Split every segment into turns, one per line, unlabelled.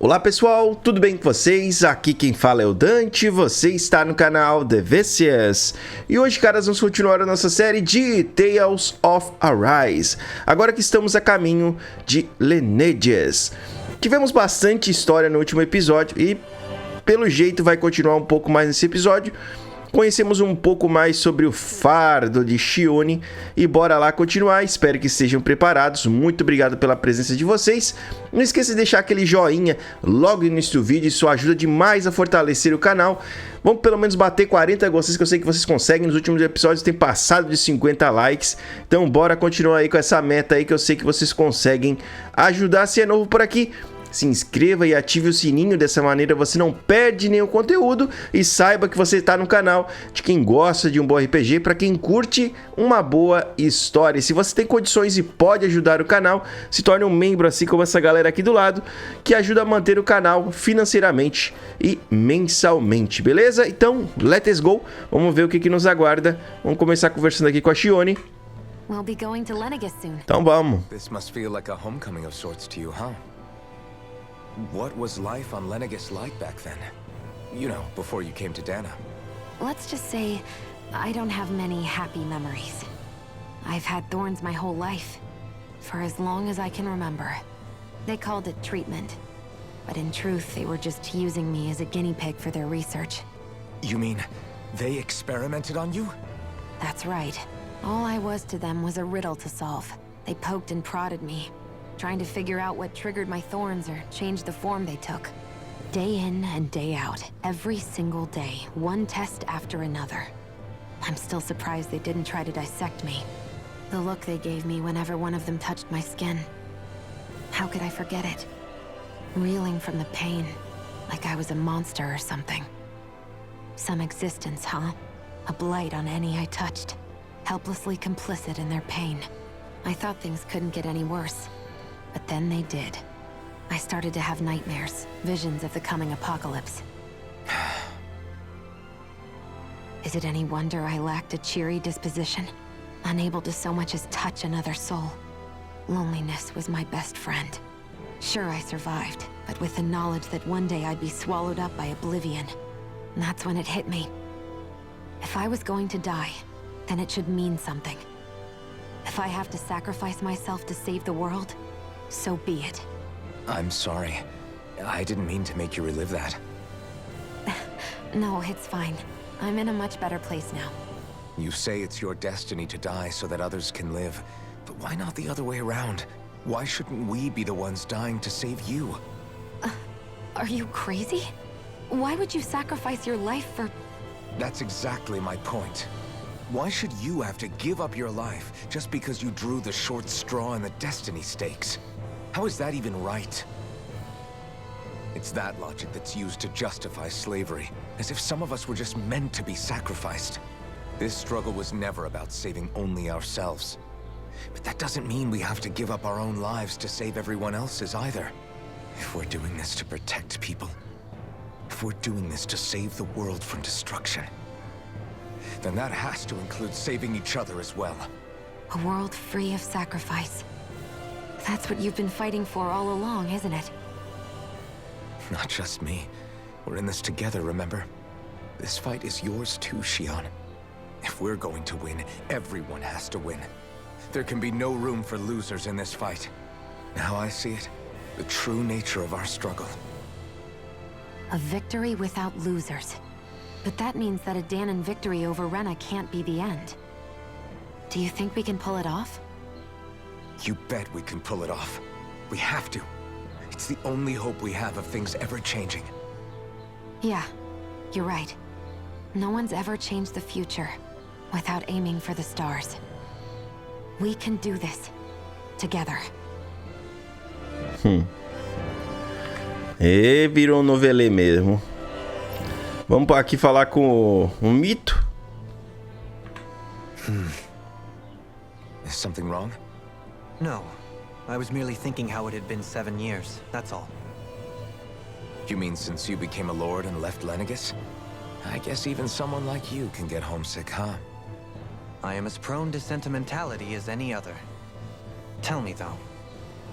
Olá pessoal, tudo bem com vocês? Aqui quem fala é o Dante, você está no canal DVCS. E hoje, caras, vamos continuar a nossa série de Tales of Arise. Agora que estamos a caminho de Lenegis. Tivemos bastante história no último episódio e, pelo jeito, vai continuar um pouco mais nesse episódio. Conhecemos um pouco mais sobre o fardo de Shione e bora lá continuar. Espero que estejam preparados. Muito obrigado pela presença de vocês. Não esqueça de deixar aquele joinha logo no início do vídeo, isso ajuda demais a fortalecer o canal. Vamos pelo menos bater 40 gostos, que eu sei que vocês conseguem. Nos últimos episódios tem passado de 50 likes. Então bora continuar aí com essa meta aí, que eu sei que vocês conseguem ajudar. Se é novo por aqui, se inscreva e ative o sininho, dessa maneira você não perde nenhum conteúdo e saiba que você está no canal de quem gosta de um bom RPG, para quem curte uma boa história. E se você tem condições e pode ajudar o canal, se torne um membro, assim como essa galera aqui do lado, que ajuda a manter o canal financeiramente e mensalmente, beleza? Então, let's go! Vamos ver o que nos aguarda. Vamos começar conversando aqui com a Shione.
We'll be going to Lenegis soon.
Então vamos.
This must feel like a homecoming of sorts to you, huh? What was life on Lenegis like back then? You know, before you came to Dana.
Let's just say, I don't have many happy memories. I've had thorns my whole life, for as long as I can remember. They called it treatment, but in truth, they were just using me as a guinea pig for their research.
You mean, they experimented on you?
That's right. All I was to them was a riddle to solve. They poked and prodded me, trying to figure out what triggered my thorns or changed the form they took. Day in and day out, every single day, one test after another. I'm still surprised they didn't try to dissect me. The look they gave me whenever one of them touched my skin. How could I forget it? Reeling from the pain, like I was a monster or something. Some existence, huh? A blight on any I touched. Helplessly complicit in their pain. I thought things couldn't get any worse. But then they did. I started to have nightmares, visions of the coming apocalypse. Is it any wonder I lacked a cheery disposition? Unable to so much as touch another soul. Loneliness was my best friend. Sure, I survived, but with the knowledge that one day I'd be swallowed up by oblivion. And that's when it hit me. If I was going to die, then it should mean something. If I have to sacrifice myself to save the world, so be it.
I'm sorry. I didn't mean to make you relive that.
No, it's fine. I'm in a much better place now.
You say it's your destiny to die so that others can live. But why not the other way around? Why shouldn't we be the ones dying to save you?
Are you crazy? Why would you sacrifice your life for...
That's exactly my point. Why should you have to give up your life just because you drew the short straw in the destiny stakes? How is that even right? It's that logic that's used to justify slavery, as if some of us were just meant to be sacrificed. This struggle was never about saving only ourselves. But that doesn't mean we have to give up our own lives to save everyone else's either. If we're doing this to protect people, if we're doing this to save the world from destruction, then that has to include saving each other as well.
A world free of sacrifice. That's what you've been fighting for all along, isn't it?
Not just me. We're in this together, remember? This fight is yours too, Shion. If we're going to win, everyone has to win. There can be no room for losers in this fight. Now I see it, the true nature of our struggle.
A victory without losers. But that means that a Danon victory over Rena can't be the end. Do you think we can pull it off?
You bet we can pull it off. We have to. It's the only hope we have of things ever changing.
Yeah, you're right. No one's ever changed the future without aiming for the stars. We can do this. Together.
E virou um novelê mesmo. Vamos aqui falar com o Mito.
Is something wrong?
No. I was merely thinking how it had been 7 years, that's all.
You mean since you became a lord and left Lenegis? I guess even someone like you can get homesick, huh?
I am as prone to sentimentality as any other. Tell me though,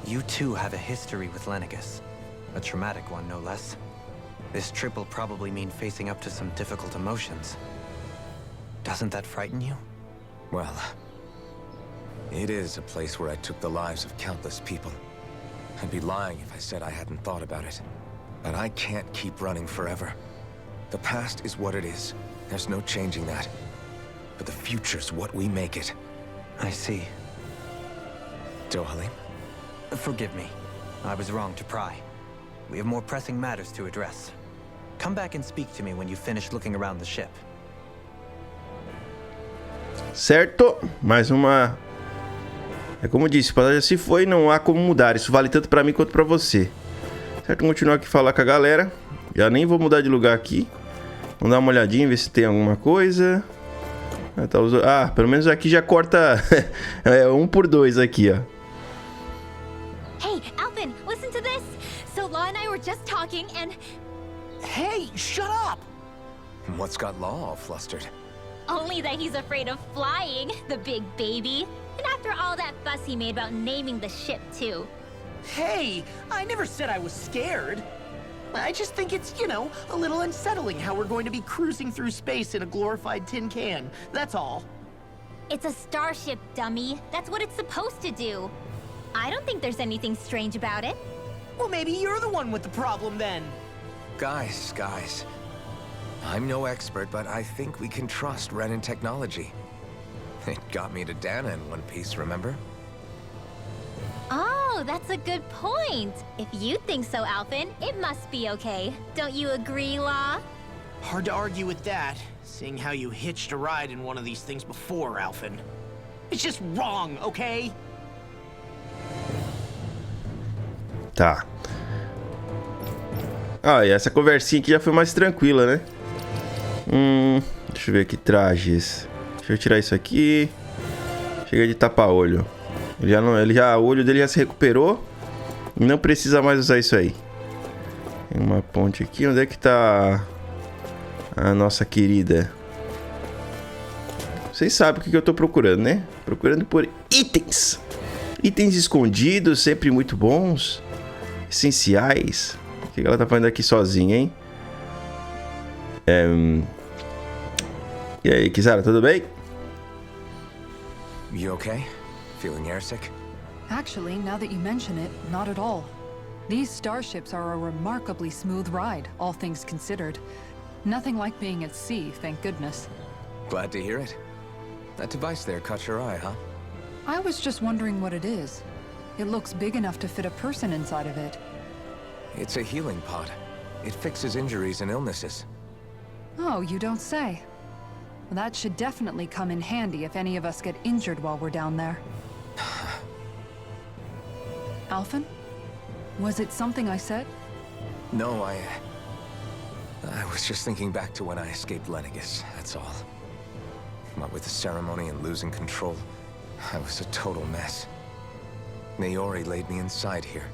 you too have a history with Lenegis. A traumatic one, no less. This trip will probably mean facing up to some difficult emotions. Doesn't that frighten you?
Well, it is a place where I took the lives of countless people. I'd be lying if I said I hadn't thought about it. But I can't keep running forever. The past is what it is. There's no changing that. But the future's what we make it.
I see.
Darling?
Forgive me. I was wrong to pry. We have more pressing matters to address. Come back and speak to me when you finish looking around the ship.
Certo, mais uma... É como eu disse, o passagem já se foi, não há como mudar. Isso vale tanto pra mim quanto pra você. Certo, vamos continuar aqui a falar com a galera. Já nem vou mudar de lugar aqui. Vamos dar uma olhadinha, ver se tem alguma coisa. Pelo menos aqui já corta 1 por 2 aqui, ó.
Hey, Alvin, listen to this. So Law and I were just talking and...
Hey, shut up!
What's got Law all flustered?
Only that he's afraid of flying, the big baby. And after all that fuss he made about naming the ship, too.
Hey, I never said I was scared. I just think it's, you know, a little unsettling how we're going to be cruising through space in a glorified tin can. That's all.
It's a starship, dummy. That's what it's supposed to do. I don't think there's anything strange about it.
Well, maybe you're the one with the problem then.
Guys. I'm no expert, but I think we can trust Renin technology. It got me to Dana in one piece, remember?
Oh, that's a good point. If you think so, Alvin, it must be okay. Don't you agree, Law?
Hard to argue with that, seeing how you hitched a ride in one of these things before, Alvin. It's just wrong, okay?
Tá. E essa conversinha aqui já foi mais tranquila, né? Deixa eu ver aqui, trajes. Deixa eu tirar isso aqui. Chega de tapa-olho. O olho dele já se recuperou. E não precisa mais usar isso aí. Tem uma ponte aqui. Onde é que tá a nossa querida? Vocês sabem o que eu tô procurando, né? Procurando por itens. Itens escondidos, sempre muito bons. Essenciais. O que ela tá fazendo aqui sozinha, hein? E aí, Kizara, tudo bem?
You okay? Feeling airsick?
Actually, now that you mention it, not at all. These starships are a remarkably smooth ride, all things considered. Nothing like being at sea, thank goodness.
Glad to hear it. That device there caught your eye, huh?
I was just wondering what it is. It looks big enough to fit a person inside of it.
It's a healing pod. It fixes injuries and illnesses.
Oh, you don't say. Well, that should definitely come in handy if any of us get injured while we're down there. Alphen? Was it something I said?
No, I was just thinking back to when I escaped Lenegis, that's all. What with the ceremony and losing control, I was a total mess. Naori laid me inside here.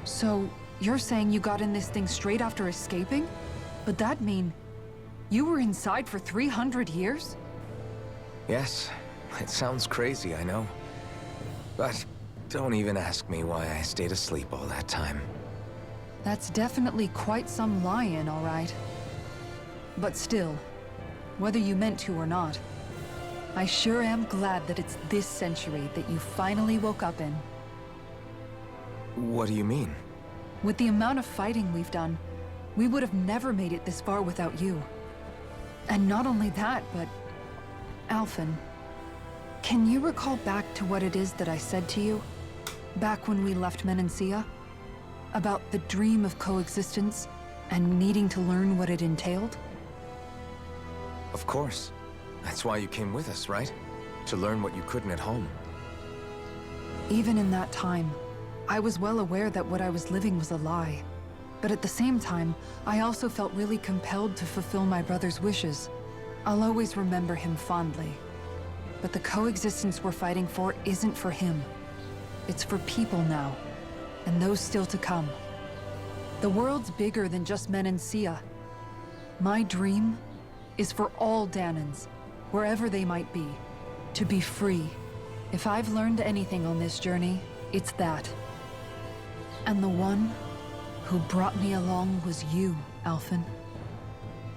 So, you're saying you got in this thing straight after escaping? But that'd mean you were inside for 300 years?
Yes, it sounds crazy, I know. But don't even ask me why I stayed asleep all that time.
That's definitely quite some lie-in, all right. But still, whether you meant to or not, I sure am glad that it's this century that you finally woke up in.
What do you mean?
With the amount of fighting we've done, we would have never made it this far without you. And not only that, but... Alphen, can you recall back to what it is that I said to you? Back when we left Menancia? About the dream of coexistence, and needing to learn what it entailed?
Of course. That's why you came with us, right? To learn what you couldn't at home.
Even in that time, I was well aware that what I was living was a lie. But at the same time, I also felt really compelled to fulfill my brother's wishes. I'll always remember him fondly. But the coexistence we're fighting for isn't for him. It's for people now, and those still to come. The world's bigger than just Menancia. My dream is for all Danans, wherever they might be, to be free. If I've learned anything on this journey, it's that. And the one who brought me along was you, Alphen.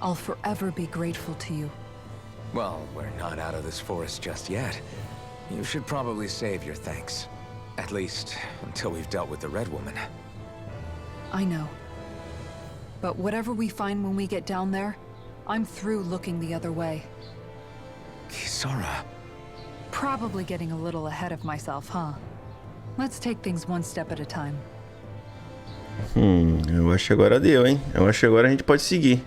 I'll forever be grateful to you.
Well, we're not out of this forest just yet. You should probably save your thanks. At least, until we've dealt with the Red Woman.
I know. But whatever we find when we get down there, I'm through looking the other way.
Kisara.
Probably getting a little ahead of myself, huh? Let's take things one step at a time.
Eu acho que agora deu, hein? Eu acho que agora a gente pode seguir.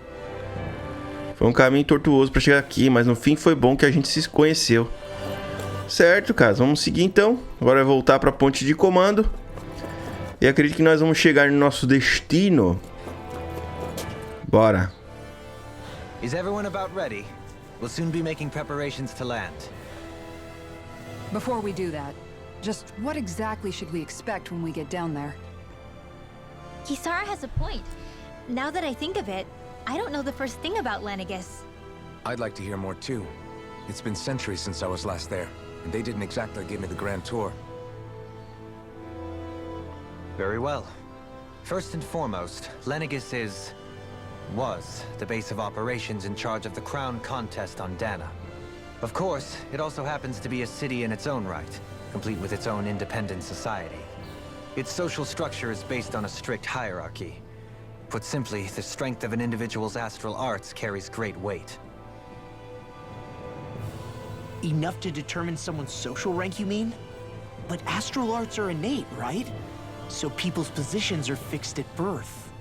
Foi um caminho tortuoso pra chegar aqui, mas no fim foi bom que a gente se conheceu. Certo, cara, vamos seguir então. Agora vai voltar pra ponte de comando. E acredito que nós vamos chegar no nosso destino. Bora.
Is everyone about ready? We'll soon be making preparations to land.
Before we do that, just what exactly should we expect when we get down there?
Kisara has a point. Now that I think of it, I don't know the first thing about Lenegis.
I'd like to hear more too. It's been centuries since I was last there, and they didn't exactly give me the grand tour.
Very well. First and foremost, Lenegis was the base of operations in charge of the crown contest on Dana. Of course, it also happens to be a city in its own right, complete with its own independent society. Its social structure is based on a strict hierarchy. Put simply, the strength of an individual's astral arts carries great weight.
Enough to determine someone's social rank, you mean? But astral arts are innate, right? So people's positions are fixed at birth.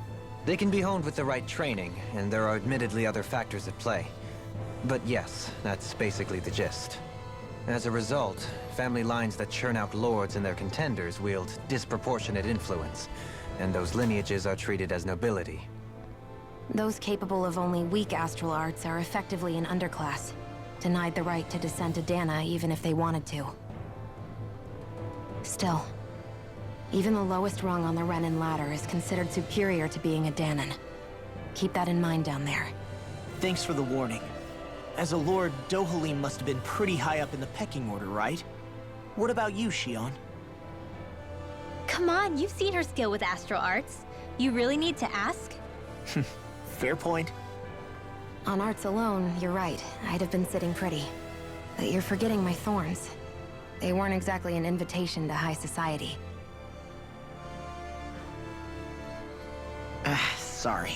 They can be honed with the right training, and there are admittedly other factors at play. But yes, that's basically the gist. As a result, family lines that churn out lords and their contenders wield disproportionate influence, and those lineages are treated as nobility.
Those capable of only weak astral arts are effectively an underclass, denied the right to descend to Dana even if they wanted to. Still, even the lowest rung on the Renin ladder is considered superior to being a Danan. Keep that in mind down there.
Thanks for the warning. As a lord, Dohalim must have been pretty high up in the pecking order, right? What about you, Shion?
Come on, you've seen her skill with astral arts. You really need to ask?
Fair point.
On arts alone, you're right. I'd have been sitting pretty. But you're forgetting my thorns. They weren't exactly an invitation to high society.
Sorry.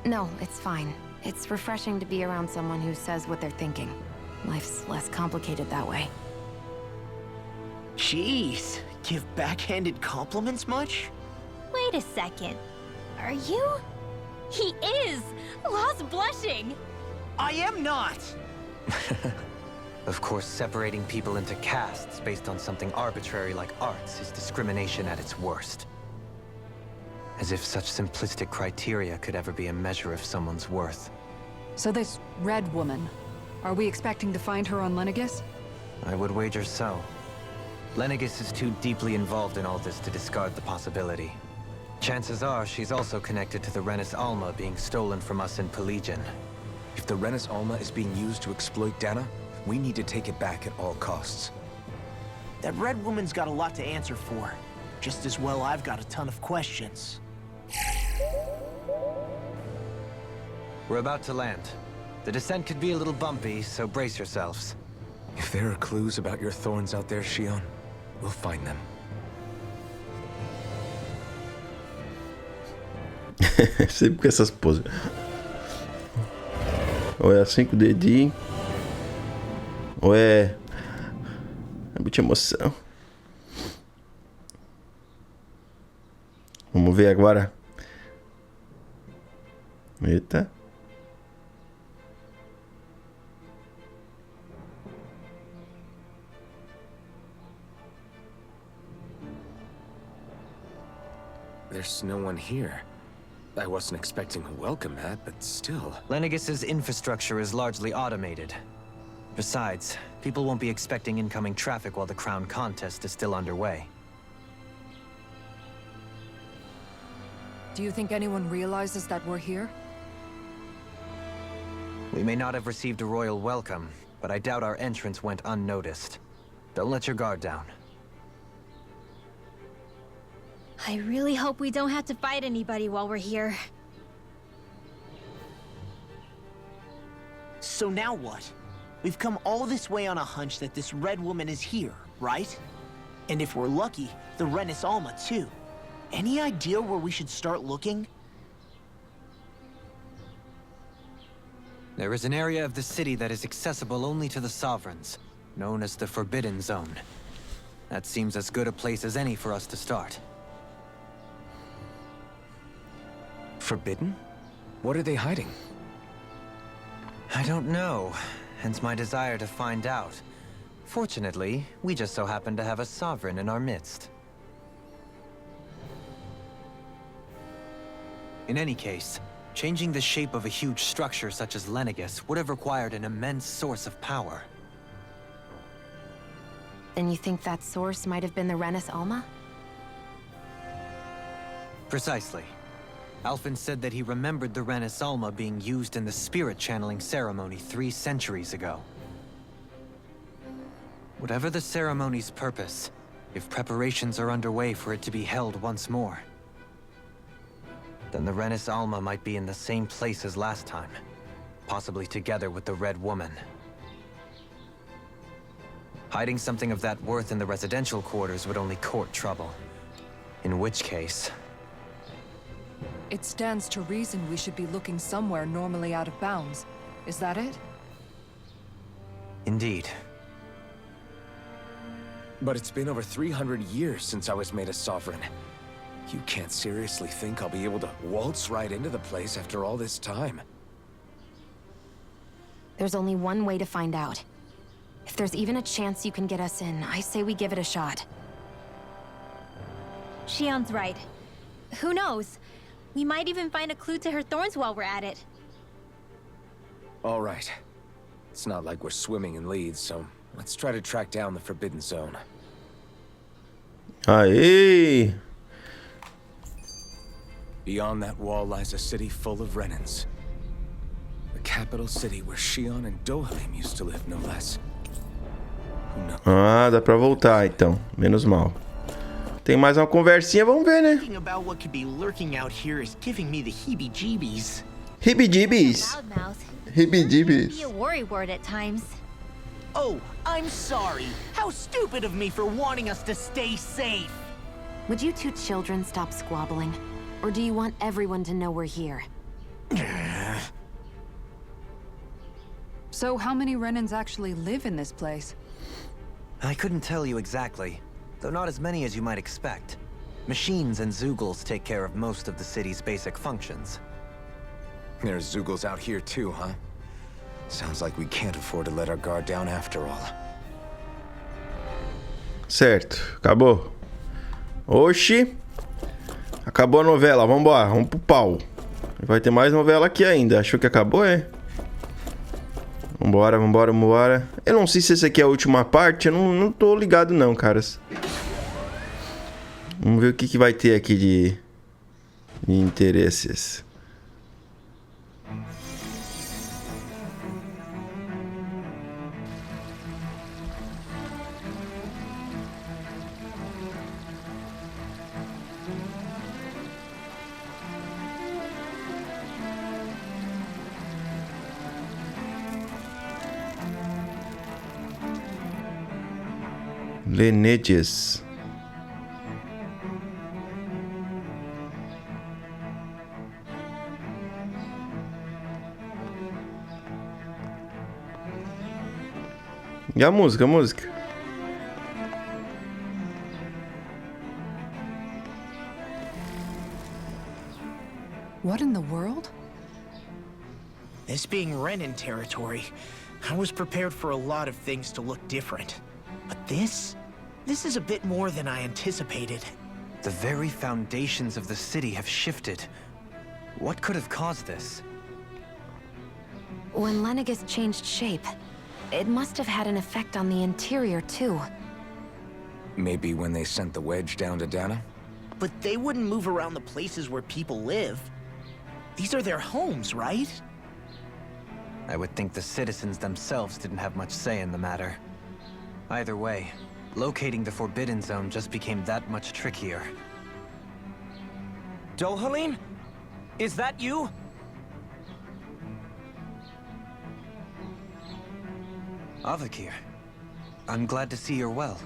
No, it's fine. It's refreshing to be around someone who says what they're thinking. Life's less complicated that way.
Jeez, give backhanded compliments much?
Wait a second. Are you? He is! Lost blushing!
I am not!
Of course, separating people into castes based on something arbitrary like arts is discrimination at its worst. As if such simplistic criteria could ever be a measure of someone's worth.
So this Red Woman, are we expecting to find her on Lenegis?
I would wager so. Lenegis is too deeply involved in all this to discard the possibility. Chances are she's also connected to the Renis Alma being stolen from us in Pelegion.
If the Renis Alma is being used to exploit Dana, we need to take it back at all costs.
That Red Woman's got a lot to answer for. Just as well I've got a ton of questions.
We're about to land. The descent could be a little bumpy, so brace yourselves.
If there are clues about your thorns out there, Shion, we'll find them.
Sempre com essas poses. Ou é 5 dedinhos, ou é muita emoção. Vamos ver agora. Eita.
There's no one here. I wasn't expecting a welcome mat, but still.
Lenegis's infrastructure is largely automated. Besides, people won't be expecting incoming traffic while the crown contest is still underway.
Do you think anyone realizes that we're here?
We may not have received a royal welcome, but I doubt our entrance went unnoticed. Don't let your guard down.
I really hope we don't have to fight anybody while we're here.
So now what? We've come all this way on a hunch that this red woman is here, right? And if we're lucky, the Renis Alma too. Any idea where we should start looking?
There is an area of the city that is accessible only to the Sovereigns, known as the Forbidden Zone. That seems as good a place as any for us to start.
Forbidden? What are they hiding?
I don't know, hence my desire to find out. Fortunately, we just so happen to have a Sovereign in our midst. In any case, changing the shape of a huge structure such as Lenegis would have required an immense source of power.
Then you think that source might have been the Renis Alma?
Precisely. Alphen said that he remembered the Renis Alma being used in the spirit channeling ceremony 3 centuries ago. Whatever the ceremony's purpose, if preparations are underway for it to be held once more, then the Renis Alma might be in the same place as last time, possibly together with the Red Woman. Hiding something of that worth in the residential quarters would only court trouble. In which case...
It stands to reason we should be looking somewhere normally out of bounds. Is that it?
Indeed.
But it's been over 300 years since I was made a Sovereign. You can't seriously think I'll be able to waltz right into the place after all this time.
There's only one way to find out. If there's even a chance you can get us in, I say we give it a shot.
Shion's right. Who knows? We might even find a clue to her thorns while we're at it.
All right. It's not like we're swimming in leads, so let's try to track down the Forbidden Zone.
Aê!
Beyond that wall lies a city full of Renins. The capital city where Shion and Dohalim used to live, no less. Who knows?
Ah, dá pra voltar então. Menos mal. Tem mais uma conversinha, vamos ver, né?
Thinking about what could be lurking out here is giving me the heebie-jeebies.
Heebie-jeebies.
Loudmouth.
Heebie-jeebies.
Be a worrywart at times.
Oh, I'm sorry. How stupid of me for wanting us to stay safe.
Would you two children stop squabbling? Or do you want everyone to know we're here?
So how many Renins actually live in this place?
I couldn't tell you exactly, though not as many as you might expect. Machines and Zeugles take care of most of the city's basic functions.
There's Zeugles out here too, huh? Sounds like we can't afford to let our guard down after all.
Certo, acabou. Oxi. Acabou a novela, vambora, vamos pro pau. Vai ter mais novela aqui ainda. Achou que acabou, é? Vambora, vambora, vambora. Eu não sei se essa aqui é a última parte. Eu não tô ligado não, caras. Vamos ver o que vai ter aqui de interesses. Lenegis. E a música,
What in the world?
This being Renin territory, I was prepared for a lot of things to look different. But this is a bit more than I anticipated.
The very foundations of the city have shifted. What could have caused this?
When Lenegis changed shape, it must have had an effect on the interior too.
Maybe when they sent the wedge down to Dana?
But they wouldn't move around the places where people live. These are their homes, right?
I would think the citizens themselves didn't have much say in the matter. Either way, locating the Forbidden Zone just became that much trickier.
Dohalim? Is that you?
Avakir, I'm glad to see you're well.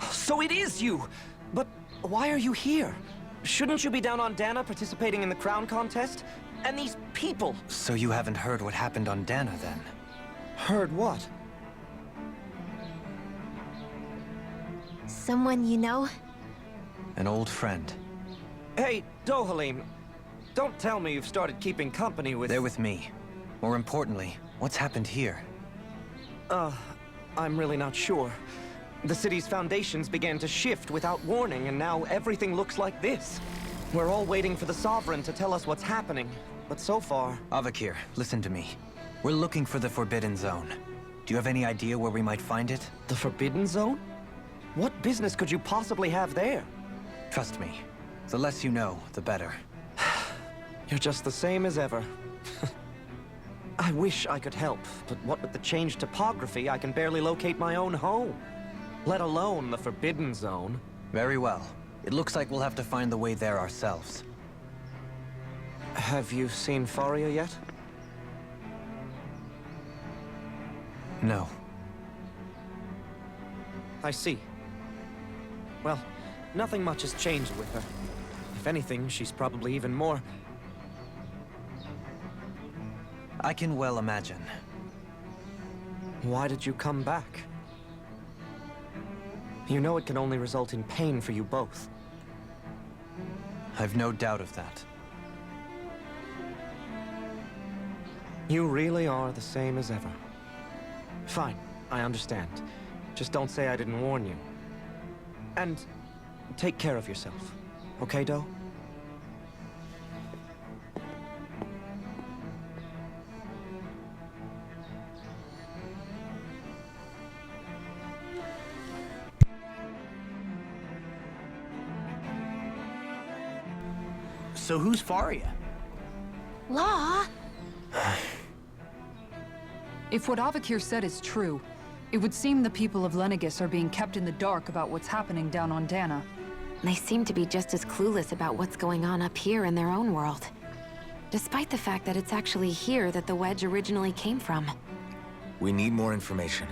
So it is you! But why are you here? Shouldn't you be down on Dana participating in the crown contest? And these people!
So you haven't heard what happened on Dana, then?
Heard what?
Someone you know?
An old friend.
Hey, Dohalim, don't tell me you've started keeping company with...
They're with me. More importantly, what's happened here?
I'm really not sure. The city's foundations began to shift without warning, and now everything looks like this. We're all waiting for the Sovereign to tell us what's happening, but so far...
Avakir, listen to me. We're looking for the Forbidden Zone. Do you have any idea where we might find it?
The Forbidden Zone? What business could you possibly have there?
Trust me. The less you know, the better.
You're just the same as ever. I wish I could help, but what with the changed topography, I can barely locate my own home. Let alone the Forbidden Zone.
Very well. It looks like we'll have to find the way there ourselves.
Have you seen Faria yet?
No.
I see. Well, nothing much has changed with her. If anything, she's probably even more...
I can well imagine.
Why did you come back? You know it can only result in pain for you both.
I've no doubt of that.
You really are the same as ever. Fine, I understand. Just don't say I didn't warn you. And take care of yourself. Okay, Do?
So who's Faria?
Law?
If what Avakir said is true, it would seem the people of Lenegis are being kept in the dark about what's happening down on Dana.
They seem to be just as clueless about what's going on up here in their own world. Despite the fact that it's actually here that the wedge originally came from.
We need more information.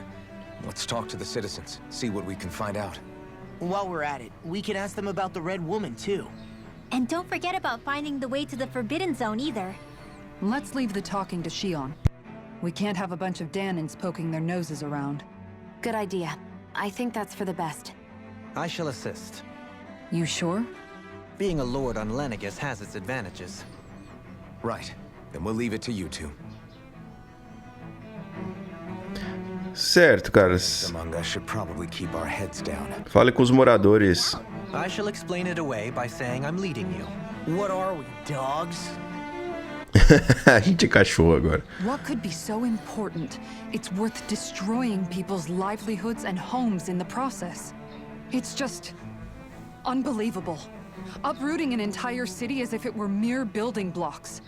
Let's talk to the citizens, see what we can find out.
While we're at it, we can ask them about the Red Woman, too.
And don't forget about finding the way to the Forbidden Zone either.
Let's leave the talking to Shion. We can't have a bunch of Danans poking their noses around.
Good idea. I think that's for the best.
I shall assist.
You sure?
Being a lord on Lenegis has its advantages.
Right. Then we'll leave it to you two.
Certo, caras.
Among us should probably keep our heads down.
Fale com os moradores.
I shall explain it away by saying I'm leading you.
What are we, dogs?
A gente é cachorro agora.
What could be so important? It's worth destroying people's livelihoods and homes in the process. It's just... unbelievable. Uprooting an entire city as if it were mere building blocks.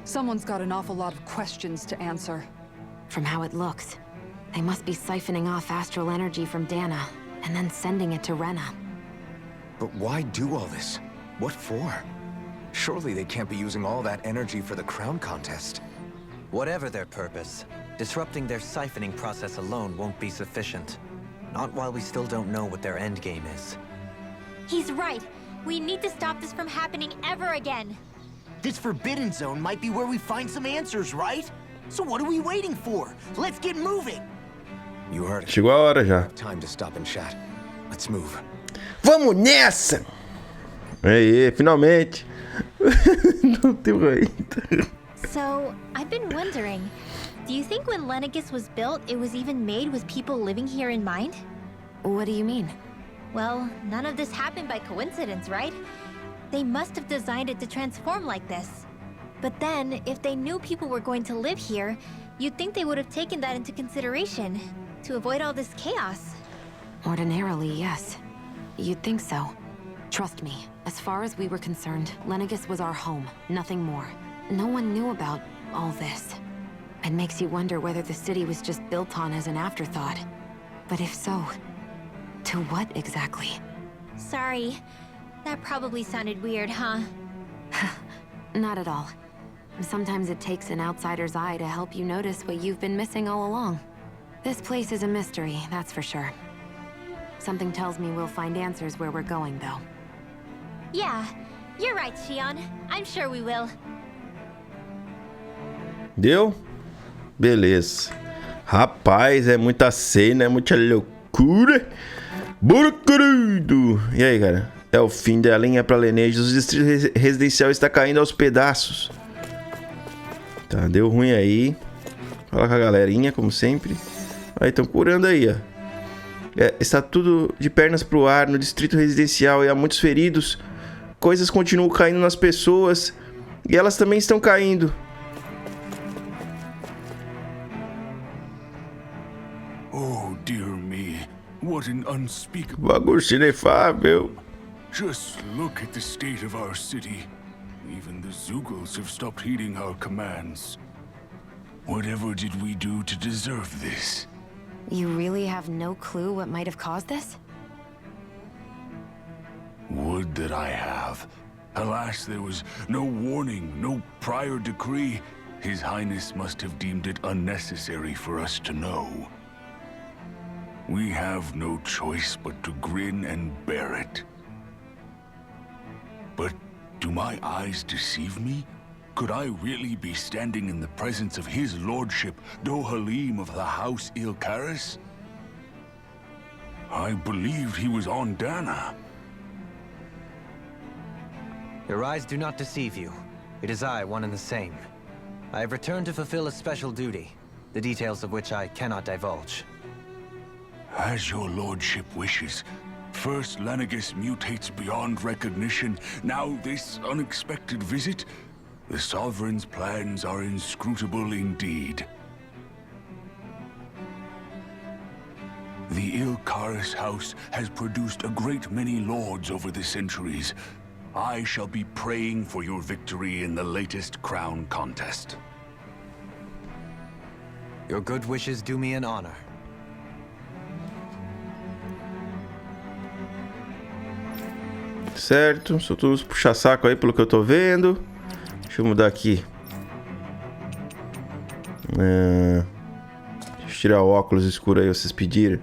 Someone's got an awful lot of questions to answer.
From how it looks, they must be siphoning off astral energy from Dana, and then sending it to Rena.
But why do all this? What for? Surely they can't be using all that energy for the crown contest.
Whatever their purpose, disrupting their siphoning process alone won't be sufficient. Not while we still don't know what their endgame is.
He's right. We need to stop this from happening ever again.
This Forbidden Zone might be where we find some answers, right? So what are we waiting for? Let's get moving!
You heard it.
Chegou a hora já.
Time to stop and chat. Let's move.
Vamos nessa! Aí, finalmente. Não tem jeito.
So, I've been wondering, do you think when Lenegis was built, it was even made with people living here in mind?
What do you mean?
Well, none of this happened by coincidence, right? They must have designed it to transform like this. But then, if they knew people were going to live here, you'd think they would have taken that into consideration, to avoid all this chaos.
Ordinarily, yes. You'd think so. Trust me, as far as we were concerned, Lenegis was our home, nothing more. No one knew about all this. It makes you wonder whether the city was just built on as an afterthought. But if so, to what exactly?
Sorry. That probably sounded weird, huh?
Not at all. Sometimes it takes an outsider's eye to help you notice what you've been missing all along. This place is a mystery, that's for sure. Something tells me we'll find answers where we're going, though.
Yeah, you're right, Xion. I'm sure we will.
Deu? Beleza. Rapaz, é muita cena, é muita loucura. Bora, querido! E aí, cara? É o fim da linha pra Lenegis. O distrito residencial está caindo aos pedaços. Tá, deu ruim aí. Fala com a galerinha, como sempre. Aí, estão curando aí, ó. Está tudo de pernas pro ar no distrito residencial e há muitos feridos. Coisas continuam caindo nas pessoas. E elas também estão caindo.
Oh, dear me. What an unspeakable...
Bagunça inefável.
Just look at the state of our city. Even the Zugals have stopped heeding our commands. Whatever did we do to deserve this?
You really have no clue what might have caused this?
Would that I have. Alas, there was no warning, no prior decree. His Highness must have deemed it unnecessary for us to know. We have no choice but to grin and bear it. But do my eyes deceive me? Could I really be standing in the presence of his lordship, Dohalim of the House Ilkaris? I believed he was on Dana.
Your eyes do not deceive you. It is I, one and the same. I have returned to fulfill a special duty, the details of which I cannot divulge.
As your lordship wishes. First Lenegis mutates beyond recognition, now this unexpected visit? The Sovereign's plans are inscrutable indeed. The Ilkaris house has produced a great many lords over the centuries. I shall be praying for your victory in the latest crown contest.
Your good wishes do me an honor.
Certo, são todos puxa-saco aí pelo que eu tô vendo. Deixa eu mudar aqui. Deixa eu tirar o óculos escuro aí, vocês pediram.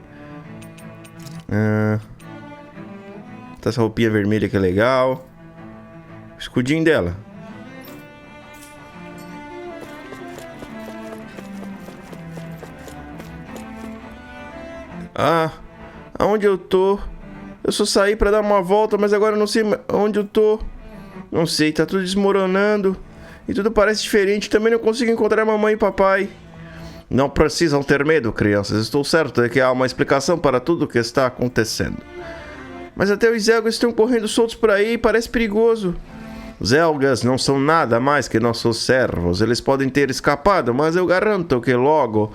Tá essa roupinha vermelha que é legal. O escudinho dela. Aonde eu tô? Eu só saí pra dar uma volta, mas agora eu não sei onde eu tô. Não sei, tá tudo desmoronando. E tudo parece diferente. Também não consigo encontrar mamãe e papai. Não precisam ter medo, crianças. Estou certo de que há uma explicação para tudo o que está acontecendo. Mas até os Zelgas estão correndo soltos por aí e parece perigoso. Os Zelgas não são nada mais que nossos servos. Eles podem ter escapado, mas eu garanto que logo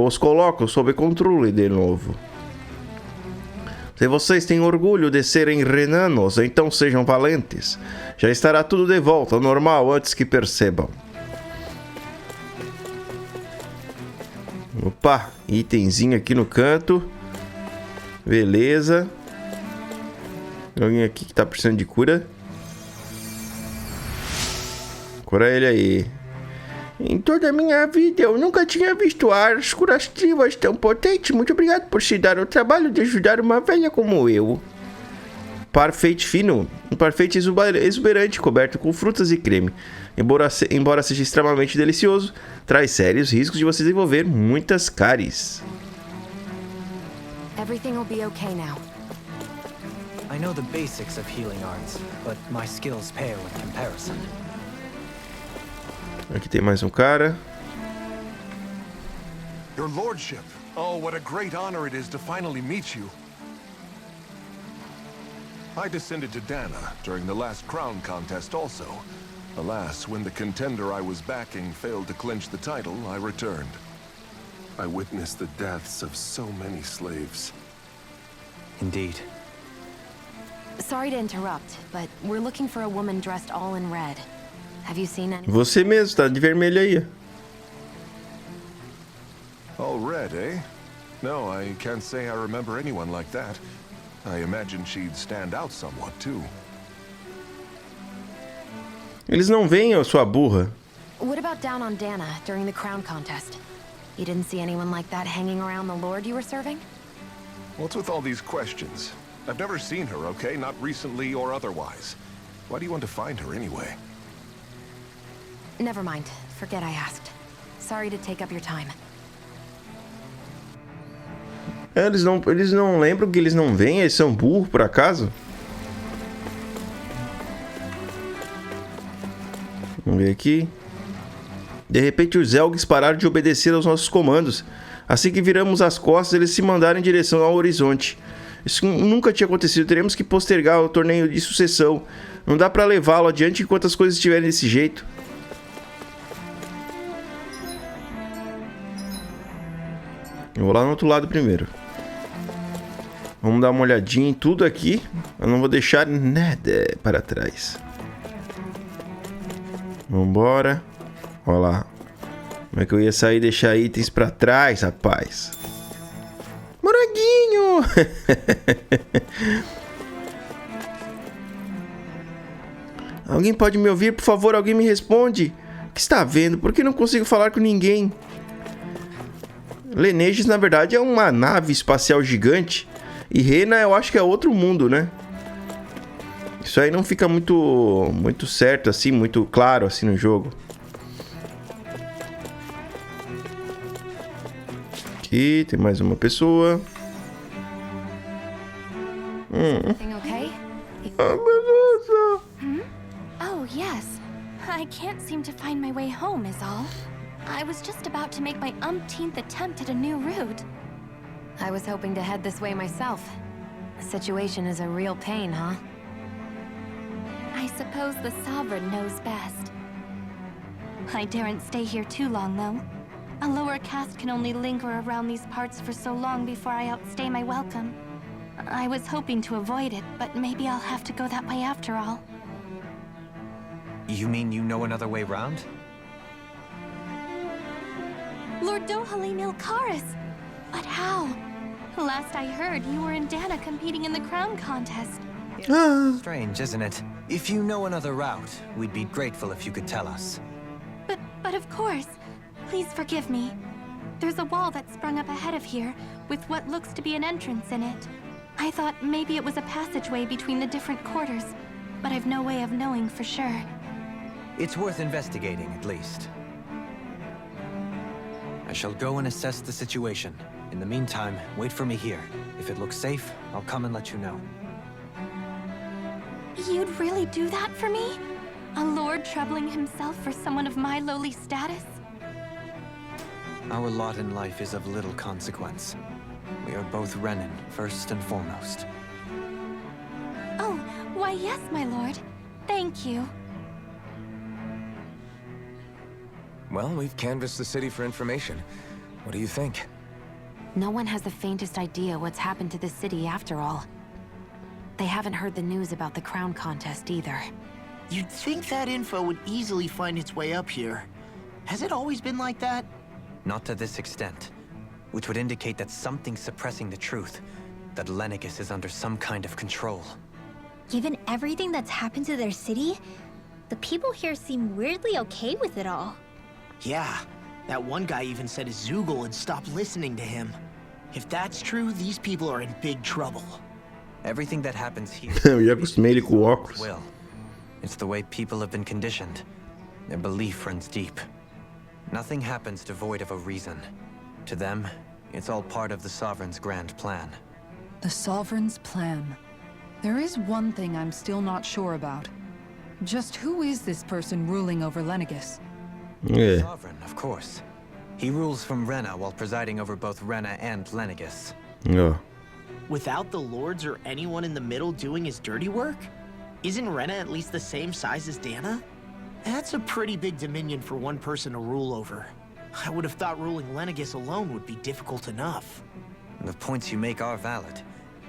os coloco sob controle de novo. Se vocês têm orgulho de serem renanos, então sejam valentes. Já estará tudo de volta ao normal antes que percebam. Opa, itemzinho aqui no canto. Beleza. Alguém aqui que tá precisando de cura. Cura ele aí. Em toda a minha vida, eu nunca tinha visto armas curativas tão potentes. Muito obrigado por se dar o trabalho de ajudar uma velha como eu. Parfait fino. Um parfait exuberante, coberto com frutas e creme. Embora seja extremamente delicioso, traz sérios riscos de você desenvolver muitas cáries.
Everything will be okay now.
I know the basics of healing arts, but my skills pale in comparison.
Aqui tem mais um cara.
Your lordship. Oh, what a great honor it is to finally meet you. I descended to Dana during the last crown contest also. Alas, when the contender I was backing failed to clinch the title, I returned. I witnessed the deaths of so many slaves.
Indeed.
Sorry to interrupt, but we're looking for a woman dressed all in red. Have you seen any?
Você mesmo, tá de vermelho aí.
All red, eh? No, I can't say I remember anyone like that. I imagine she'd stand out somewhat, too.
Eles não veem, ô sua burra.
What about down on Dana during the crown contest? You didn't see anyone like that hanging around the lord you were serving?
What's with all these questions? I've never seen her, okay? Not recently or otherwise. Why do you want to find her anyway?
Never mind. Forget I asked. Sorry to take up your time.
Eles não lembram que eles não veem? Eles são burros, por acaso? Vamos ver aqui. De repente os Zelgs pararam de obedecer aos nossos comandos. Assim que viramos as costas, eles se mandaram em direção ao horizonte. Isso nunca tinha acontecido. Teremos que postergar o torneio de sucessão. Não dá pra levá-lo adiante enquanto as coisas estiverem desse jeito. Eu vou lá no outro lado primeiro. Vamos dar uma olhadinha em tudo aqui. Eu não vou deixar nada para trás. Vambora. Olha lá. Como é que eu ia sair e deixar itens pra trás, rapaz? Moranguinho! Alguém pode me ouvir? Por favor, alguém me responde. O que está vendo? Por que não consigo falar com ninguém? Lenegis, na verdade, é uma nave espacial gigante. E Rena, eu acho que é outro mundo, né? Isso aí não fica muito certo, assim, muito claro, assim, no jogo. Aqui, tem mais uma pessoa.
Everything okay?
Oh, yes. I can't seem to find my way home is all. I was just about to make my umpteenth attempt at a new route.
I was hoping to head this way myself. The situation is a real pain, huh?
I suppose the Sovereign knows best. I daren't stay here too long, though. A lower caste can only linger around these parts for so long before I outstay my welcome. I was hoping to avoid it, but maybe I'll have to go that way after all.
You mean you know another way round?
Lord Dohalim Ilkaris! But how? Last I heard, you were in Dana competing in the crown contest.
Strange, isn't it? If you know another route, we'd be grateful if you could tell us.
But of course. Please forgive me. There's a wall that sprung up ahead of here, with what looks to be an entrance in it. I thought maybe it was a passageway between the different quarters, but I've no way of knowing for sure.
It's worth investigating, at least. I shall go and assess the situation. In the meantime, wait for me here. If it looks safe, I'll come and let you know.
You'd really do that for me? A lord troubling himself for someone of my lowly status?
Our lot in life is of little consequence. We are both Renan, first and foremost.
Oh, why yes, my lord. Thank you.
Well, we've canvassed the city for information. What do you think?
No one has the faintest idea what's happened to this city after all. They haven't heard the news about the crown contest either.
You'd think that info would easily find its way up here. Has it always been like that?
Not to this extent, which would indicate that something's suppressing the truth, that Lenegis is under some kind of control.
Given everything that's happened to their city, the people here seem weirdly okay with it all.
Yeah, that one guy even said his Zoogle had stopped listening to him. If that's true, these people are in big trouble.
Everything that happens here
Eu já acostumei ele com óculos.
will. It's the way people have been conditioned. Their belief runs deep. Nothing happens devoid of a reason. To them, it's all part of the Sovereign's grand plan.
The Sovereign's plan. There is one thing I'm still not sure about. Just who is this person ruling over Lenegis?
É.
Sovereign, of course. He rules from Rena while presiding over both Rena and Lenegis.
Ó.
Without the lords or anyone in the middle doing his dirty work? Isn't Rena at least the same size as Dana? That's a pretty big dominion for one person to rule over. I would have thought ruling Lenegis alone would be difficult enough.
The points you make are valid,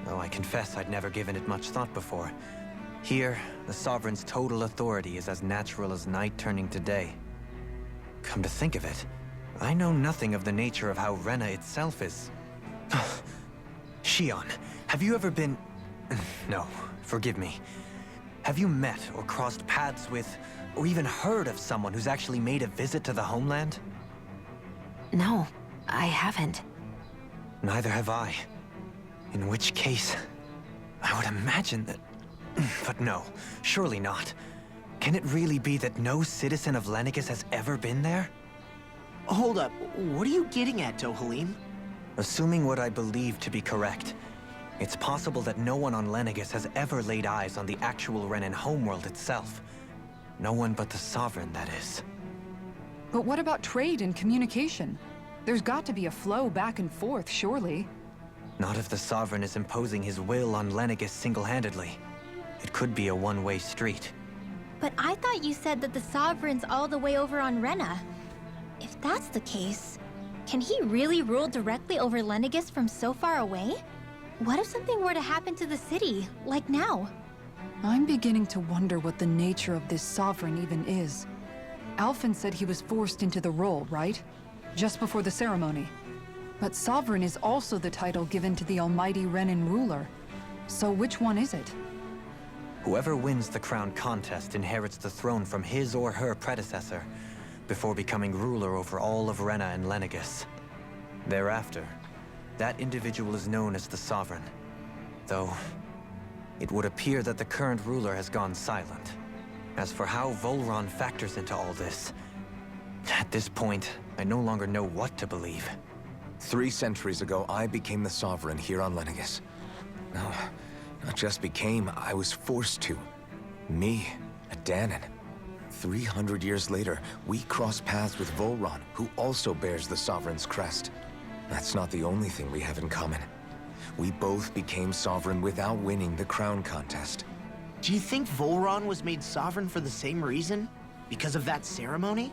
though I confess I'd never given it much thought before. Here, the Sovereign's total authority is as natural as night turning to day. Come to think of it, I know nothing of the nature of how Rena itself is. Shion, have you ever been... No, forgive me. Have you met or crossed paths with, or even heard of someone who's actually made a visit to the homeland?
No, I haven't.
Neither have I. In which case, I would imagine that... But no, surely not. Can it really be that no citizen of Lenegis has ever been there?
Hold up, what are you getting at, Dohalim?
Assuming what I believe to be correct, it's possible that no one on Lenegis has ever laid eyes on the actual Renan homeworld itself. No one but the Sovereign, that is.
But what about trade and communication? There's got to be a flow back and forth, surely.
Not if the Sovereign is imposing his will on Lenegis single-handedly. It could be a one-way street.
But I thought you said that the Sovereign's all the way over on Rena. If that's the case, can he really rule directly over Lenegis from so far away? What if something were to happen to the city, like now?
I'm beginning to wonder what the nature of this Sovereign even is. Alphen said he was forced into the role, right? Just before the ceremony. But Sovereign is also the title given to the almighty Renan ruler. So which one is it?
Whoever wins the crown contest inherits the throne from his or her predecessor, before becoming ruler over all of Rena and Lenegis. Thereafter, that individual is known as the Sovereign. Though, it would appear that the current ruler has gone silent. As for how Volron factors into all this, at this point, I no longer know what to believe.
3 centuries ago, I became the Sovereign here on Lenegis. No, not just became, I was forced to. Me, a Danon. 300 years later, we cross paths with Volron, who also bears the Sovereign's crest. That's not the only thing we have in common. We both became Sovereign without winning the crown contest.
Do you think Volron was made Sovereign for the same reason? Because of that ceremony?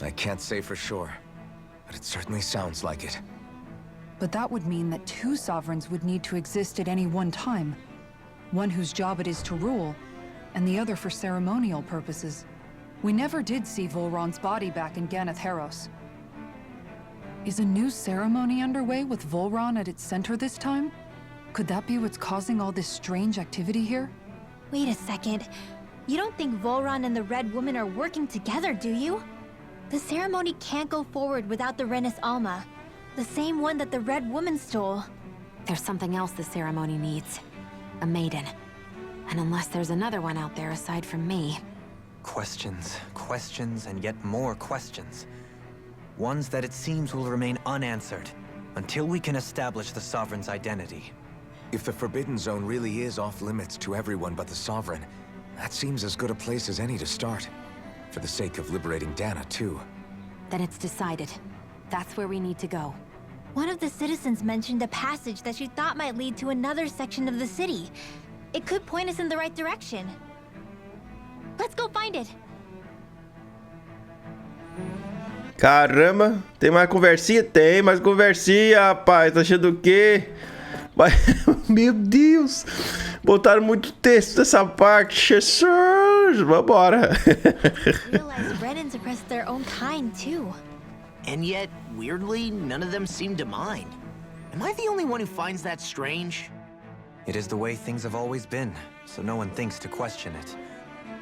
I can't say for sure, but it certainly sounds like it.
But that would mean that 2 Sovereigns would need to exist at any one time. One whose job it is to rule, and the other for ceremonial purposes. We never did see Volron's body back in Ganath Haros. Is a new ceremony underway with Volron at its center this time? Could that be what's causing all this strange activity here?
Wait a second. You don't think Volron and the Red Woman are working together, do you? The ceremony can't go forward without the Renis Alma. The same one that the Red Woman stole.
There's something else the ceremony needs. A maiden. And unless there's another one out there aside from me...
Questions, questions, and yet more questions. Ones that it seems will remain unanswered, until we can establish the Sovereign's identity.
If the Forbidden Zone really is off-limits to everyone but the Sovereign, that seems as good a place as any to start. For the sake of liberating Dana, too.
Then it's decided. That's where we need to go.
One of the citizens mentioned a passage that she thought might lead to another section of the city. It could point us in the right direction. Let's go find it.
Caramba, tem mais conversinha? Tem mais conversinha, rapaz. Tá achando o quê? Meu Deus. Botaram muito texto nessa parte. Jesus, vambora.
Realize Renans oppressed their own kind, too.
And yet, weirdly, none of them seem to mind. Am I the only one who finds that strange?
It is the way things have always been, so no one thinks to question it.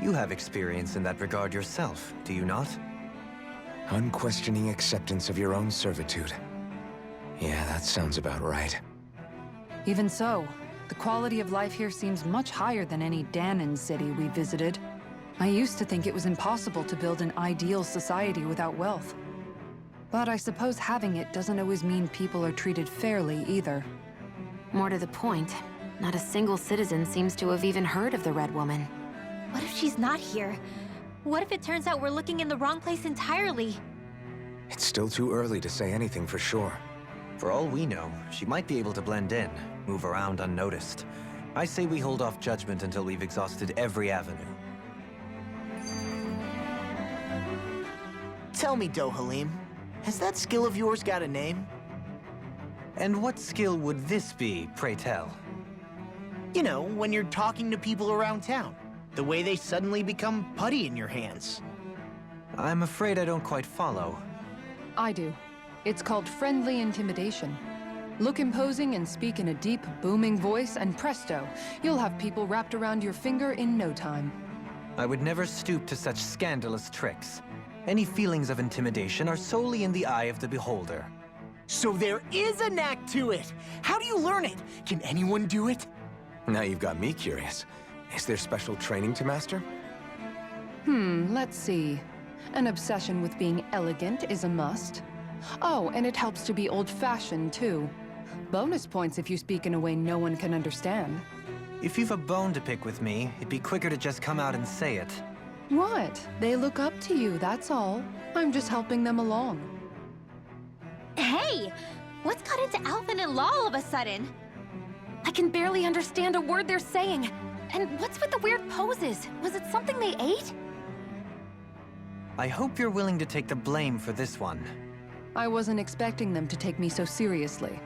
You have experience in that regard yourself, do you not?
Unquestioning acceptance of your own servitude. Yeah, that sounds about right.
Even so, the quality of life here seems much higher than any Danon city we visited. I used to think it was impossible to build an ideal society without wealth. But I suppose having it doesn't always mean people are treated fairly either.
More to the point, not a single citizen seems to have even heard of the Red Woman.
What if she's not here? What if it turns out we're looking in the wrong place entirely?
It's still too early to say anything for sure.
For all we know, she might be able to blend in, move around unnoticed. I say we hold off judgment until we've exhausted every avenue.
Tell me, Dohalim, has that skill of yours got a name?
And what skill would this be, pray tell?
You know, when you're talking to people around town. The way they suddenly become putty in your hands.
I'm afraid I don't quite follow.
I do. It's called friendly intimidation. Look imposing and speak in a deep, booming voice, and presto, you'll have people wrapped around your finger in no time.
I would never stoop to such scandalous tricks. Any feelings of intimidation are solely in the eye of the beholder.
So there is a knack to it. How do you learn it? Can anyone do it?
Now you've got me curious. Is there special training to master?
Let's see. An obsession with being elegant is a must. Oh, and it helps to be old-fashioned, too. Bonus points if you speak in a way no one can understand.
If you've a bone to pick with me, it'd be quicker to just come out and say it.
What? They look up to you, that's all. I'm just helping them along.
Hey! What's got into Alvin and Law all of a sudden?
I can barely understand a word they're saying. And what's with the weird poses? Was it something they ate?
I hope you're willing to take the blame for this one.
I wasn't expecting them to take me so seriously.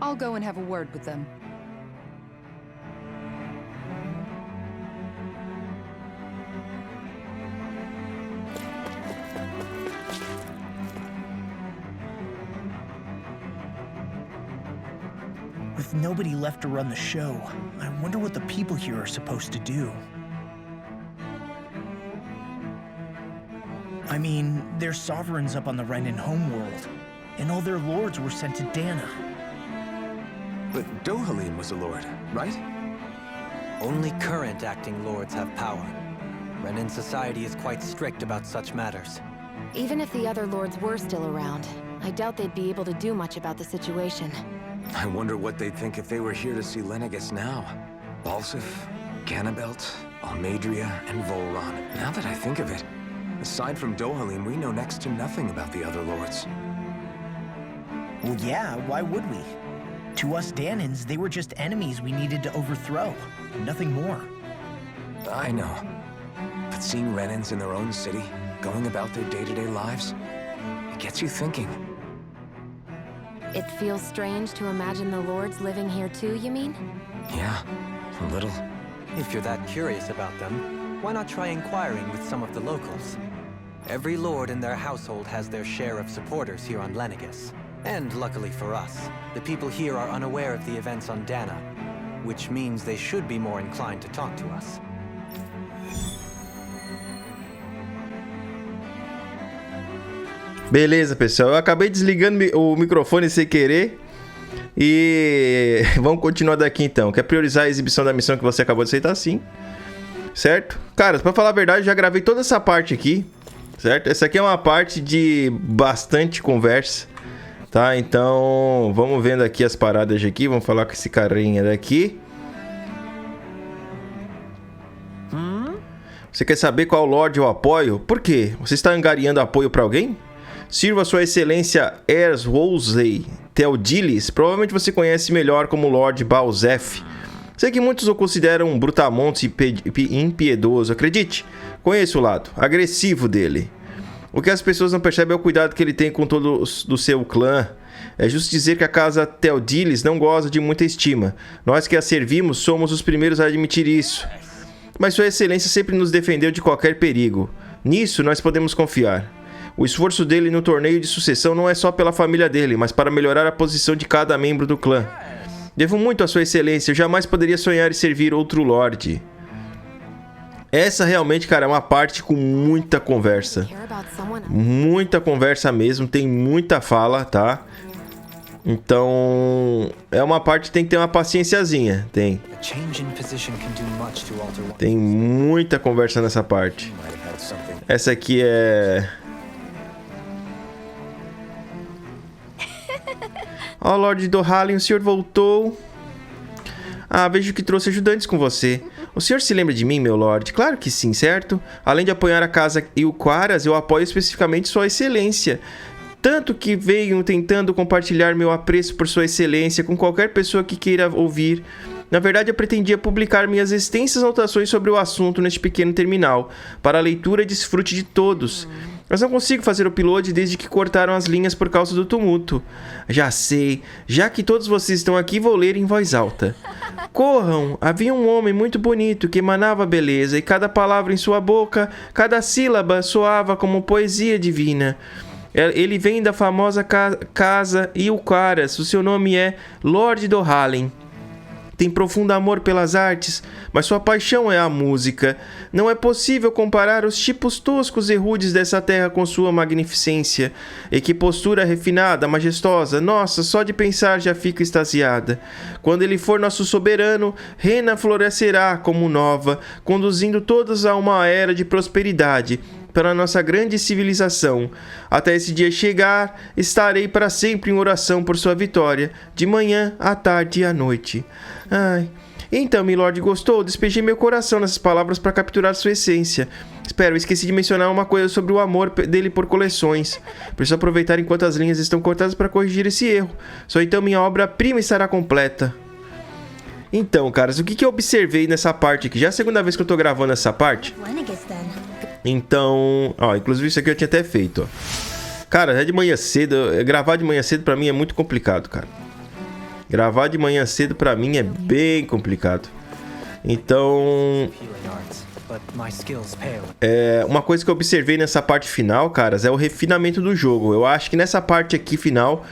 I'll go and have a word with them.
With nobody left to run the show, I wonder what the people here are supposed to do. I mean, they're sovereigns up on the Renan homeworld, and all their lords were sent to Dana.
But Dohalim was a lord, right?
Only current acting lords have power. Renan society is quite strict about such matters.
Even if the other lords were still around, I doubt they'd be able to do much about the situation.
I wonder what they'd think if they were here to see Lenegis now. Balsif, Ganabelt, Almadria, and Volron. Now that I think of it, aside from Dohalim, we know next to nothing about the other lords.
Well, yeah, why would we? To us Danans, they were just enemies we needed to overthrow. Nothing more.
I know. But seeing Renans in their own city, going about their day-to-day lives, it gets you thinking.
It feels strange to imagine the lords living here too, you mean?
Yeah, a little.
If you're that curious about them, why not try inquiring with some of the locals? Every lord in their household has their share of supporters here on Lenegis. And luckily for us, the people here are unaware of the events on Dana, which means they should be more inclined to talk to us.
Beleza, pessoal. Eu acabei desligando o microfone sem querer. E vamos continuar daqui então. Quer priorizar a exibição da missão que você acabou de aceitar? Sim. Certo? Cara, pra falar a verdade, eu já gravei toda essa parte aqui. Certo? Essa aqui é uma parte de bastante conversa. Tá? Então, vamos vendo aqui as paradas aqui. Vamos falar com esse carinha daqui. Você quer saber qual Lorde eu apoio? Por quê? Você está angariando apoio pra alguém? Sirva sua excelência Ers Wolsey Theodilis. Provavelmente você conhece melhor como Lord Balzef. Sei que muitos o consideram um brutamontes e impiedoso. Acredite, conheço o lado agressivo dele. O que as pessoas não percebem é o cuidado que ele tem com todos do seu clã. É justo dizer que a casa Theodilis não goza de muita estima. Nós que a servimos somos os primeiros a admitir isso. Mas sua excelência sempre nos defendeu de qualquer perigo. Nisso nós podemos confiar. O esforço dele no torneio de sucessão não é só pela família dele, mas para melhorar a posição de cada membro do clã. Devo muito a sua excelência, eu jamais poderia sonhar em servir outro lorde. Essa realmente, cara, é uma parte com muita conversa. Muita conversa mesmo, tem muita fala, tá? Então, é uma parte que tem que ter uma paciênciazinha, tem. Tem muita conversa nessa parte. Essa aqui é... Ó, Lorde Dohalim, o senhor voltou. Ah, vejo que trouxe ajudantes com você. O senhor se lembra de mim, meu Lorde? Claro que sim, certo? Além de apoiar a casa e o Quaras, eu apoio especificamente sua excelência. Tanto que venho tentando compartilhar meu apreço por sua excelência com qualquer pessoa que queira ouvir. Na verdade, eu pretendia publicar minhas extensas anotações sobre o assunto neste pequeno terminal, para a leitura e desfrute de todos. Mas não consigo fazer o upload desde que cortaram as linhas por causa do tumulto. Já sei, já que todos vocês estão aqui, vou ler em voz alta. Corram! Havia um homem muito bonito que emanava beleza, e cada palavra em sua boca, cada sílaba soava como poesia divina. Ele vem da famosa casa Ilcaras. O seu nome é Lord Dohalen. Tem profundo amor pelas artes, mas sua paixão é a música. Não é possível comparar os tipos toscos e rudes dessa terra com sua magnificência. E que postura refinada, majestosa. Nossa, só de pensar já fico extasiada. Quando ele for nosso soberano, Rena florescerá como nova, conduzindo todos a uma era de prosperidade para nossa grande civilização. Até esse dia chegar, estarei para sempre em oração por sua vitória, de manhã, à tarde e à noite. Ai. Então, milord, gostou? Despejei meu coração nessas palavras para capturar sua essência. Espero, esqueci de mencionar uma coisa sobre o amor dele por coleções. Preciso aproveitar enquanto as linhas estão cortadas para corrigir esse erro. Só então minha obra-prima estará completa. Então, caras, o que eu observei nessa parte aqui? Já é a segunda vez que eu tô gravando essa parte. Então, ó, inclusive isso aqui eu tinha até feito, ó. Cara, é de manhã cedo, gravar de manhã cedo pra mim é muito complicado, cara. Gravar de manhã cedo pra mim é bem complicado. Então, uma coisa que eu observei nessa parte final, caras, é o refinamento do jogo. Eu acho que nessa parte aqui final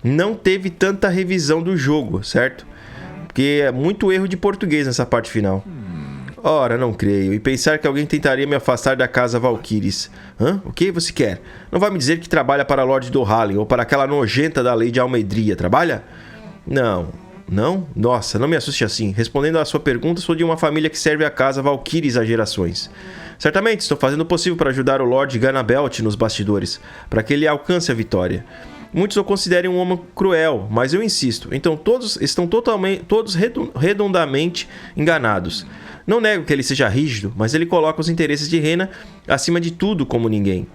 não teve tanta revisão do jogo, certo? Porque é muito erro de português nessa parte final. Ora, não creio. E pensar que alguém tentaria me afastar da casa Valkyries. Hã? O que você quer? Não vai me dizer que trabalha para Lord Dohalen ou para aquela nojenta da lei de Almedria. Trabalha? Não. Não? Nossa, não me assuste assim. Respondendo à sua pergunta, sou de uma família que serve a casa Valkyries há gerações. Certamente, estou fazendo o possível para ajudar o Lord Ganabelt nos bastidores, para que ele alcance a vitória. Muitos o considerem um homem cruel, mas eu insisto. Então todos estão redondamente enganados. Não nego que ele seja rígido, mas ele coloca os interesses de Rena acima de tudo como ninguém.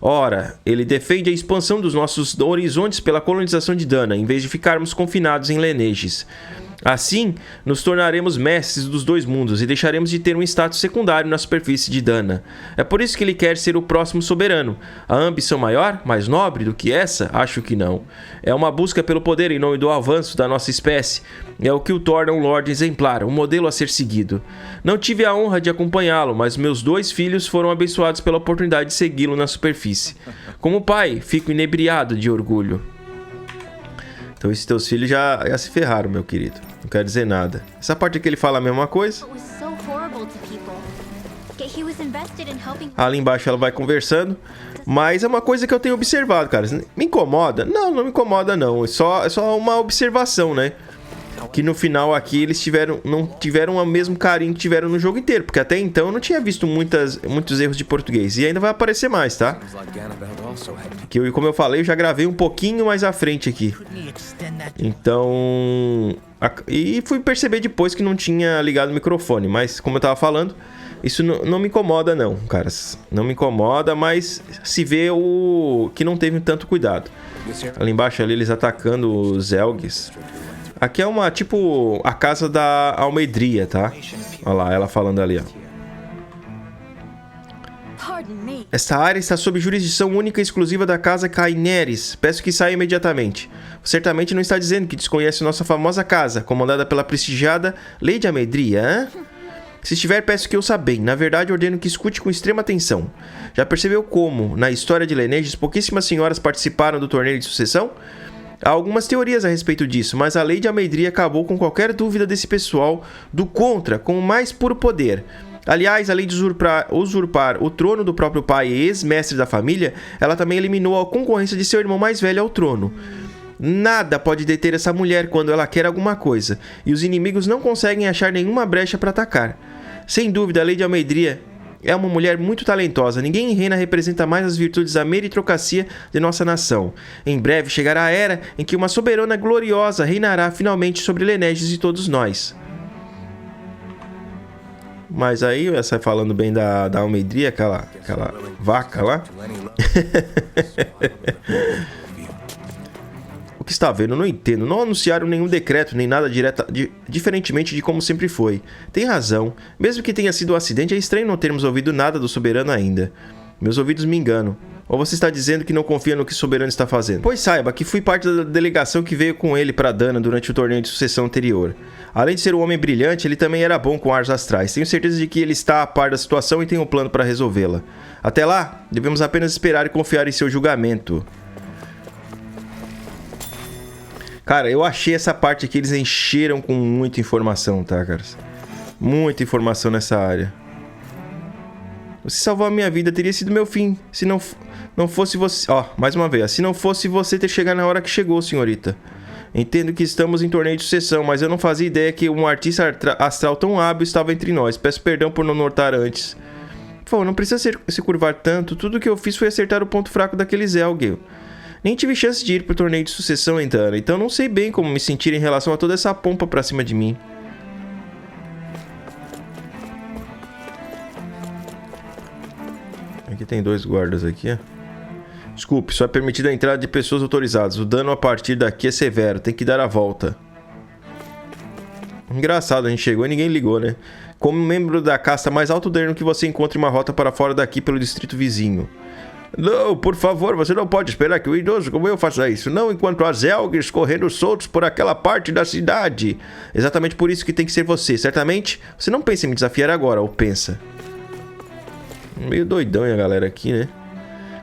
Ora, ele defende a expansão dos nossos horizontes pela colonização de Dana, em vez de ficarmos confinados em Lenegis. Assim, nos tornaremos mestres dos dois mundos e deixaremos de ter um status secundário na superfície de Dana. É por isso que ele quer ser o próximo soberano. A ambição maior, mais nobre do que essa? Acho que não. É uma busca pelo poder em nome do avanço da nossa espécie. É o que o torna um Lorde exemplar, um modelo a ser seguido. Não tive a honra de acompanhá-lo, mas meus 2 filhos foram abençoados pela oportunidade de segui-lo na superfície. Como pai, fico inebriado de orgulho. Então esses teus filhos já se ferraram, meu querido. Não quero dizer nada. Essa parte aqui ele fala a mesma coisa. Ali embaixo ela vai conversando. Mas é uma coisa que eu tenho observado, cara. Me incomoda? Não, não me incomoda não. É só uma observação, né? Que no final aqui eles não tiveram o mesmo carinho que tiveram no jogo inteiro. Porque até então eu não tinha visto muitos erros de português. E ainda vai aparecer mais, tá? Que como eu falei, eu já gravei um pouquinho mais à frente aqui. Então... E fui perceber depois que não tinha ligado o microfone. Mas como eu tava falando, isso não me incomoda não, caras. Não me incomoda, mas se vê que não teve tanto cuidado. Ali embaixo ali eles atacando os Elgues. Aqui é tipo, a casa da Almedria, tá? Olha lá, ela falando ali, ó. Esta área está sob jurisdição única e exclusiva da casa Caineres. Peço que saia imediatamente. Certamente não está dizendo que desconhece nossa famosa casa, comandada pela prestigiada Lady Almedria, hein? Se estiver, peço que ouça bem. Na verdade, ordeno que escute com extrema atenção. Já percebeu como, na história de Lenegis, pouquíssimas senhoras participaram do torneio de sucessão? Há algumas teorias a respeito disso, mas a lei de Almedria acabou com qualquer dúvida desse pessoal do contra com o mais puro poder. Aliás, além de usurpar o trono do próprio pai e ex-mestre da família, ela também eliminou a concorrência de seu irmão mais velho ao trono. Nada pode deter essa mulher quando ela quer alguma coisa, e os inimigos não conseguem achar nenhuma brecha para atacar. Sem dúvida, a Lady Almedria é uma mulher muito talentosa. Ninguém em Rena representa mais as virtudes da meritocracia de nossa nação. Em breve chegará a era em que uma soberana gloriosa reinará finalmente sobre Lenegis e todos nós. Mas aí, essa falando bem da Almedria, aquela vaca lá. O que está vendo? Não entendo. Não anunciaram nenhum decreto, nem nada diferentemente de como sempre foi. Tem razão. Mesmo que tenha sido um acidente, é estranho não termos ouvido nada do soberano ainda. Meus ouvidos me enganam. Ou você está dizendo que não confia no que o soberano está fazendo? Pois saiba que fui parte da delegação que veio com ele para Dana durante o torneio de sucessão anterior. Além de ser um homem brilhante, ele também era bom com artes astrais. Tenho certeza de que ele está a par da situação e tem um plano para resolvê-la. Até lá, devemos apenas esperar e confiar em seu julgamento. Cara, eu achei essa parte aqui, eles encheram com muita informação, tá, caras? Muita informação nessa área. Você salvou a minha vida, teria sido meu fim. Se não fosse você... Ó, mais uma vez. Se não fosse você ter chegado na hora que chegou, senhorita. Entendo que estamos em torneio de sucessão, mas eu não fazia ideia que um artista astral tão hábil estava entre nós. Peço perdão por não notar antes. Por favor, não precisa se curvar tanto. Tudo que eu fiz foi acertar o ponto fraco daquele Zelgel. Nem tive chance de ir pro torneio de sucessão, então não sei bem como me sentir em relação a toda essa pompa pra cima de mim. Aqui tem 2 guardas aqui, ó. Desculpe, só é permitida a entrada de pessoas autorizadas. O dano a partir daqui é severo, tem que dar a volta. Engraçado, a gente chegou e ninguém ligou, né? Como membro da casta mais alto dano que você encontre uma rota para fora daqui pelo distrito vizinho. Não, por favor, você não pode esperar que o idoso como eu faça isso. Não enquanto há Zelgers correndo soltos por aquela parte da cidade. Exatamente por isso que tem que ser você. Certamente, você não pensa em me desafiar agora, ou pensa? Meio doidão a galera aqui, né?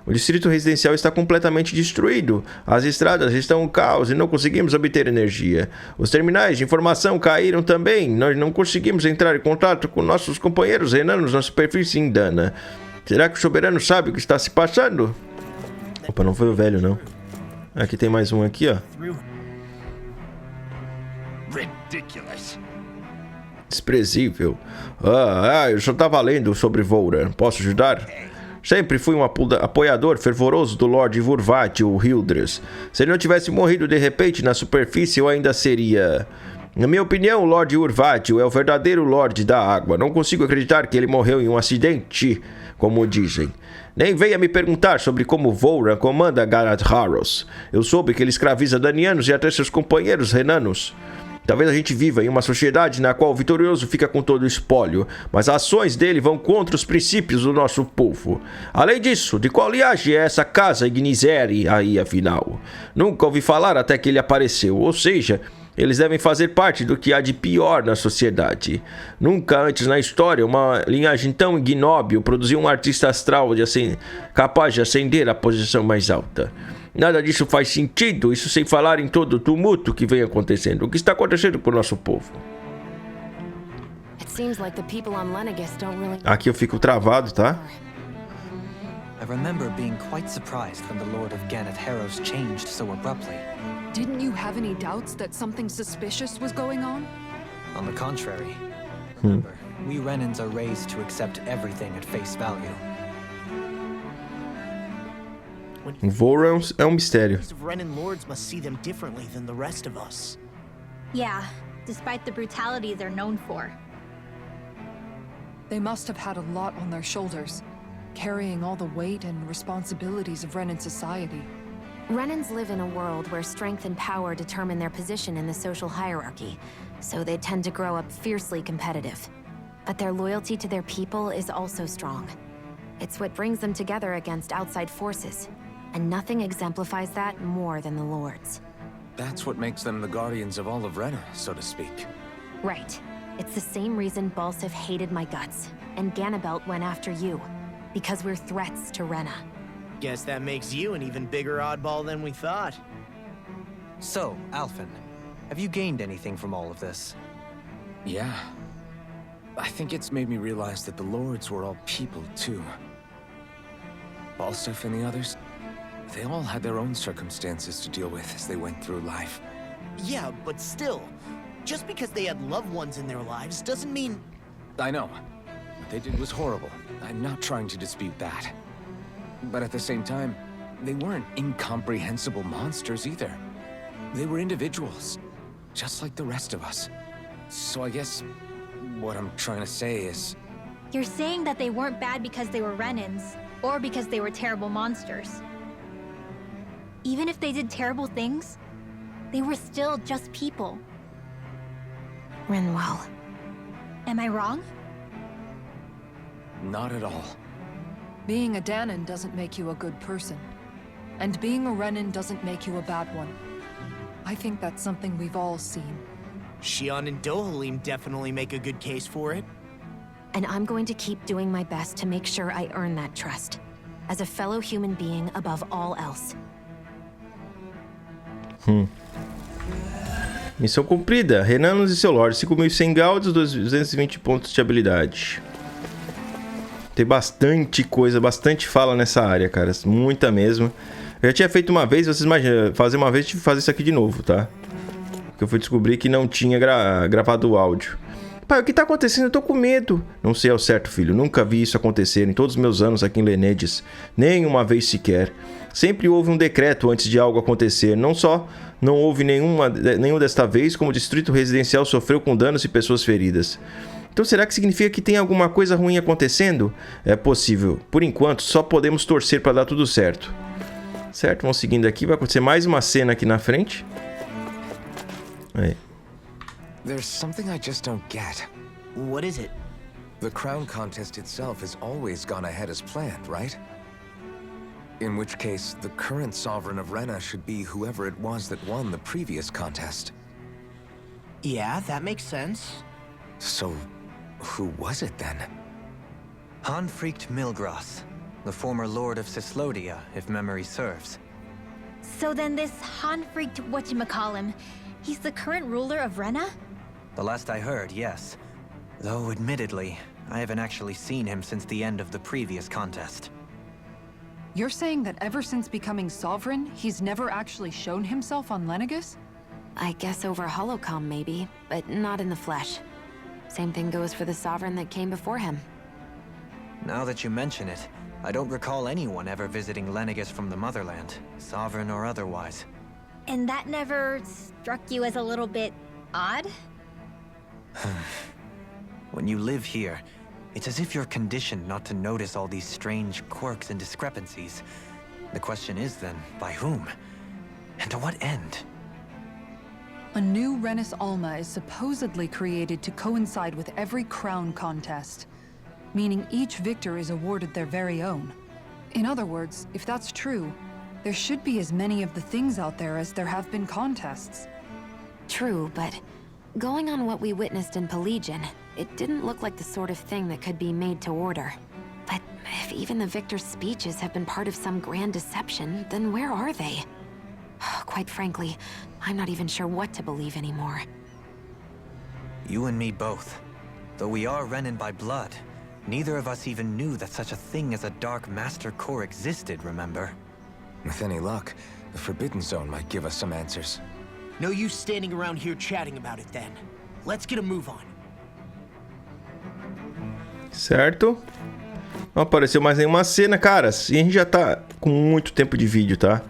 O distrito residencial está completamente destruído. As estradas estão um caos e não conseguimos obter energia. Os terminais de informação caíram também. Nós não conseguimos entrar em contato com nossos companheiros renanos na superfície em Dana. Será que o soberano sabe o que está se passando? Opa, não foi o velho, não. Aqui tem mais um aqui, ó. Desprezível. Eu só estava lendo sobre Voura. Posso ajudar? Sempre fui um apoiador fervoroso do Lord Vurvat, o Hildres. Se ele não tivesse morrido de repente na superfície, eu ainda seria... Na minha opinião, o Lord Urvatil é o verdadeiro Lorde da Água. Não consigo acreditar que ele morreu em um acidente, como dizem. Nem venha me perguntar sobre como Voura comanda Garadharos. Eu soube que ele escraviza danianos e até seus companheiros renanos. Talvez a gente viva em uma sociedade na qual o vitorioso fica com todo o espólio, mas as ações dele vão contra os princípios do nosso povo. Além disso, de qual linhagem é essa casa Ignizeri aí, afinal? Nunca ouvi falar até que ele apareceu, ou seja... Eles devem fazer parte do que há de pior na sociedade. Nunca antes na história uma linhagem tão ignóbil produziu um artista astral capaz de ascender à posição mais alta. Nada disso faz sentido, isso sem falar em todo o tumulto que vem acontecendo. O que está acontecendo com o nosso povo? Aqui eu fico travado, tá?
I remember being quite surprised when the Lord of Ganatheros changed so abruptly.
Didn't you have any doubts that something suspicious was going on?
On the contrary. Remember, we Renans are raised to accept everything at face value.
Voura é um mistério.
These Renan lords must see them differently than the rest of us.
Yeah, despite the brutality they're known for.
They must have had a lot on their shoulders, carrying all the weight and responsibilities of Renan society.
Renans live in a world where strength and power determine their position in the social hierarchy, so they tend to grow up fiercely competitive. But their loyalty to their people is also strong. It's what brings them together against outside forces, and nothing exemplifies that more than the Lords.
That's what makes them the guardians of all of Renna, so to speak.
Right. It's the same reason Balsif hated my guts, and Ganabelt went after you. Because we're threats to Renna.
Guess that makes you an even bigger oddball than we thought.
So, Alphen, have you gained anything from all of this?
Yeah. I think it's made me realize that the Lords were all people, too. Balsif and the others, they all had their own circumstances to deal with as they went through life.
Yeah, but still, just because they had loved ones in their lives doesn't mean...
I know. What they did was horrible. I'm not trying to dispute that. But at the same time, they weren't incomprehensible monsters either. They were individuals, just like the rest of us. So I guess what I'm trying to say is...
You're saying that they weren't bad because they were Renans, or because they were terrible monsters. Even if they did terrible things, they were still just people.
Rinwell.
Am I wrong?
Not at all.
Being a Danon doesn't make you a good person. And being a Renin doesn't make you a bad one. I think that's something we've all seen.
Xion and Dohalim definitely make a good case for it.
And I'm going to keep doing my best to make sure I earn that trust. As a fellow human being above all else.
Missão cumprida. Renanos e seu Lorde. 5.100 Gaudios, 220 pontos de habilidade. Tem bastante coisa, bastante fala nessa área, cara. Muita mesmo. Eu já tinha feito uma vez, vocês imaginam, fazer uma vez, tive que fazer isso aqui de novo, tá? Porque eu fui descobrir que não tinha gravado o áudio. Pai, o que tá acontecendo? Eu tô com medo. Não sei ao certo, filho. Nunca vi isso acontecer em todos os meus anos aqui em Lenegis. Nem uma vez sequer. Sempre houve um decreto antes de algo acontecer. Não houve nenhum desta vez, como o distrito residencial sofreu com danos e pessoas feridas. Então será que significa que tem alguma coisa ruim acontecendo? É possível. Por enquanto, só podemos torcer para dar tudo certo. Certo, vamos seguindo aqui. Vai acontecer mais uma cena aqui na frente. Aí.
There's something I just don't get.
What is it?
The crown contest itself has always gone ahead as planned, right? In which case, the current sovereign of Rena should be whoever it was that won the previous contest.
Yeah, that makes sense.
So, who was it then?
Hanfricht Milgras, the former lord of Cislodia, if memory serves.
So then this Hanfricht whatchamacallem, he's the current ruler of Rena?
The last I heard, yes. Though, admittedly, I haven't actually seen him since the end of the previous contest.
You're saying that ever since becoming sovereign, he's never actually shown himself on Lenegis?
I guess over holocom maybe, but not in the flesh. Same thing goes for the sovereign that came before him.
Now that you mention it, I don't recall anyone ever visiting Lenegis from the motherland, sovereign or otherwise.
And that never struck you as a little bit odd?
When you live here, it's as if you're conditioned not to notice all these strange quirks and discrepancies. The question is then, by whom? And to what end?
A new Renis Alma is supposedly created to coincide with every crown contest, meaning each victor is awarded their very own. In other words, if that's true, there should be as many of the things out there as there have been contests.
True, but going on what we witnessed in Pelagian, it didn't look like the sort of thing that could be made to order. But if even the victor's speeches have been part of some grand deception, then where are they? Quite frankly, I'm not even sure what to believe anymore.
You and me both. Though we are Renin by blood, neither of us even knew that such a thing as a Dark Master Core existed, remember?
With any luck, the Forbidden Zone might give us some answers.
No use standing around here chatting about it then. Let's get a move on.
Certo. Não apareceu mais nenhuma cena, caras. E a gente já tá com muito tempo de vídeo, tá?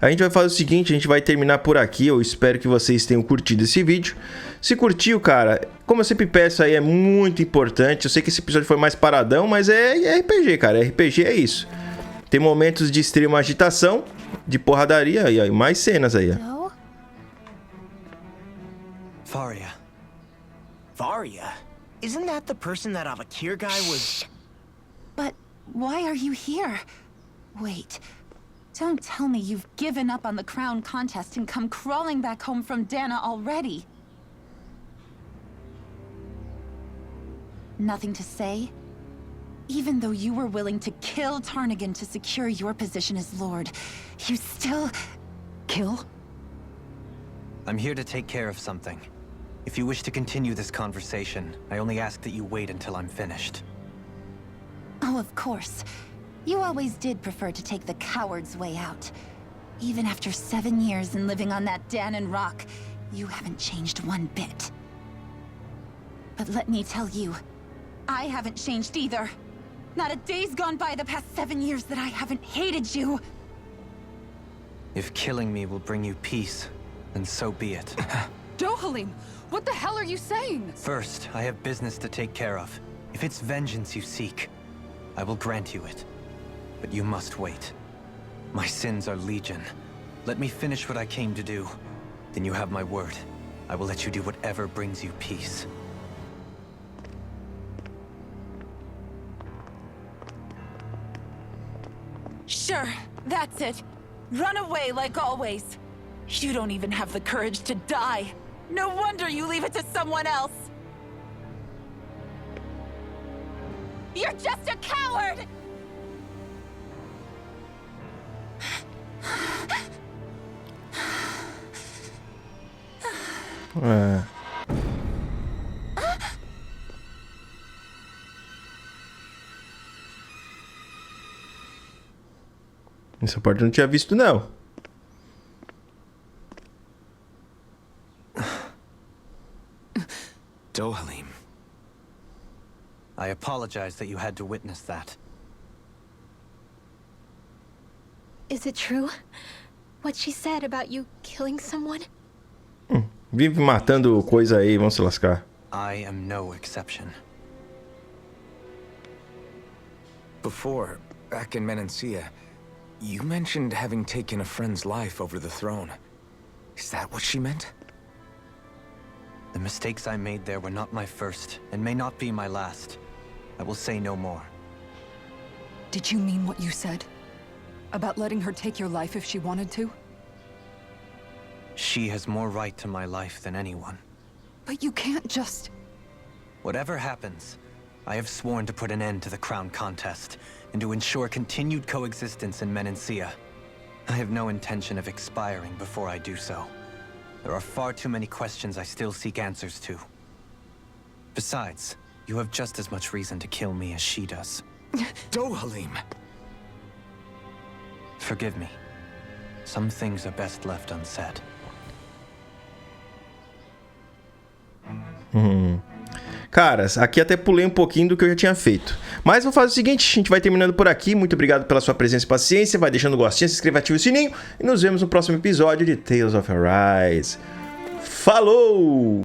A gente vai fazer o seguinte, a gente vai terminar por aqui. Eu espero que vocês tenham curtido esse vídeo. Se curtiu, cara, como eu sempre peço aí, é muito importante. Eu sei que esse episódio foi mais paradão, mas é RPG, cara. RPG é isso. Tem momentos de extrema agitação, de porradaria e aí mais cenas aí, ó.
Faria.
Varia? Isn't that the person that Avakir guy was...
But why are you here? Wait, don't tell me you've given up on the crown contest and come crawling back home from Dana already. Nothing to say? Even though you were willing to kill Tarnigan to secure your position as Lord, you still... Kill?
I'm here to take care of something. If you wish to continue this conversation, I only ask that you wait until I'm finished.
Oh, of course. You always did prefer to take the coward's way out. Even after 7 years and living on that Danon rock, you haven't changed one bit. But let me tell you, I haven't changed either. Not a day's gone by the past 7 years that I haven't hated you.
If killing me will bring you peace, then so be it.
Dohalim, what the hell are you saying?
First, I have business to take care of. If it's vengeance you seek, I will grant you it. But you must wait. My sins are legion. Let me finish what I came to do. Then you have my word. I will let you do whatever brings you peace.
Sure, that's it. Run away like always. You don't even have the courage to die. No wonder you leave it to someone else. You're just a coward!
Essa parte eu não tinha visto, não.
Dohalim. I apologize that you had to witness that.
Is it true? What she said about you killing someone?
Vive matando coisa aí, vamos se lascar.
I am no exception.
Before, back in Menancia, you mentioned having taken a friend's life over the throne. Is that what she meant?
The mistakes I made there were not my first, and may not be my last. I will say no more.
Did you mean what you said? About letting her take your life if she wanted to?
She has more right to my life than anyone.
But you can't just...
Whatever happens, I have sworn to put an end to the crown contest, and to ensure continued coexistence in Menancia. I have no intention of expiring before I do so. There are far too many questions I still seek answers to. Besides, you have just as much reason to kill me as she does.
Dohalim!
Forgive me. Some things are best left unsaid.
Caras, aqui até pulei um pouquinho do que eu já tinha feito. Mas vou fazer o seguinte, a gente vai terminando por aqui. Muito obrigado pela sua presença e paciência. Vai deixando o gostinho, se inscreva, ativa o sininho. E nos vemos no próximo episódio de Tales of Arise. Falou!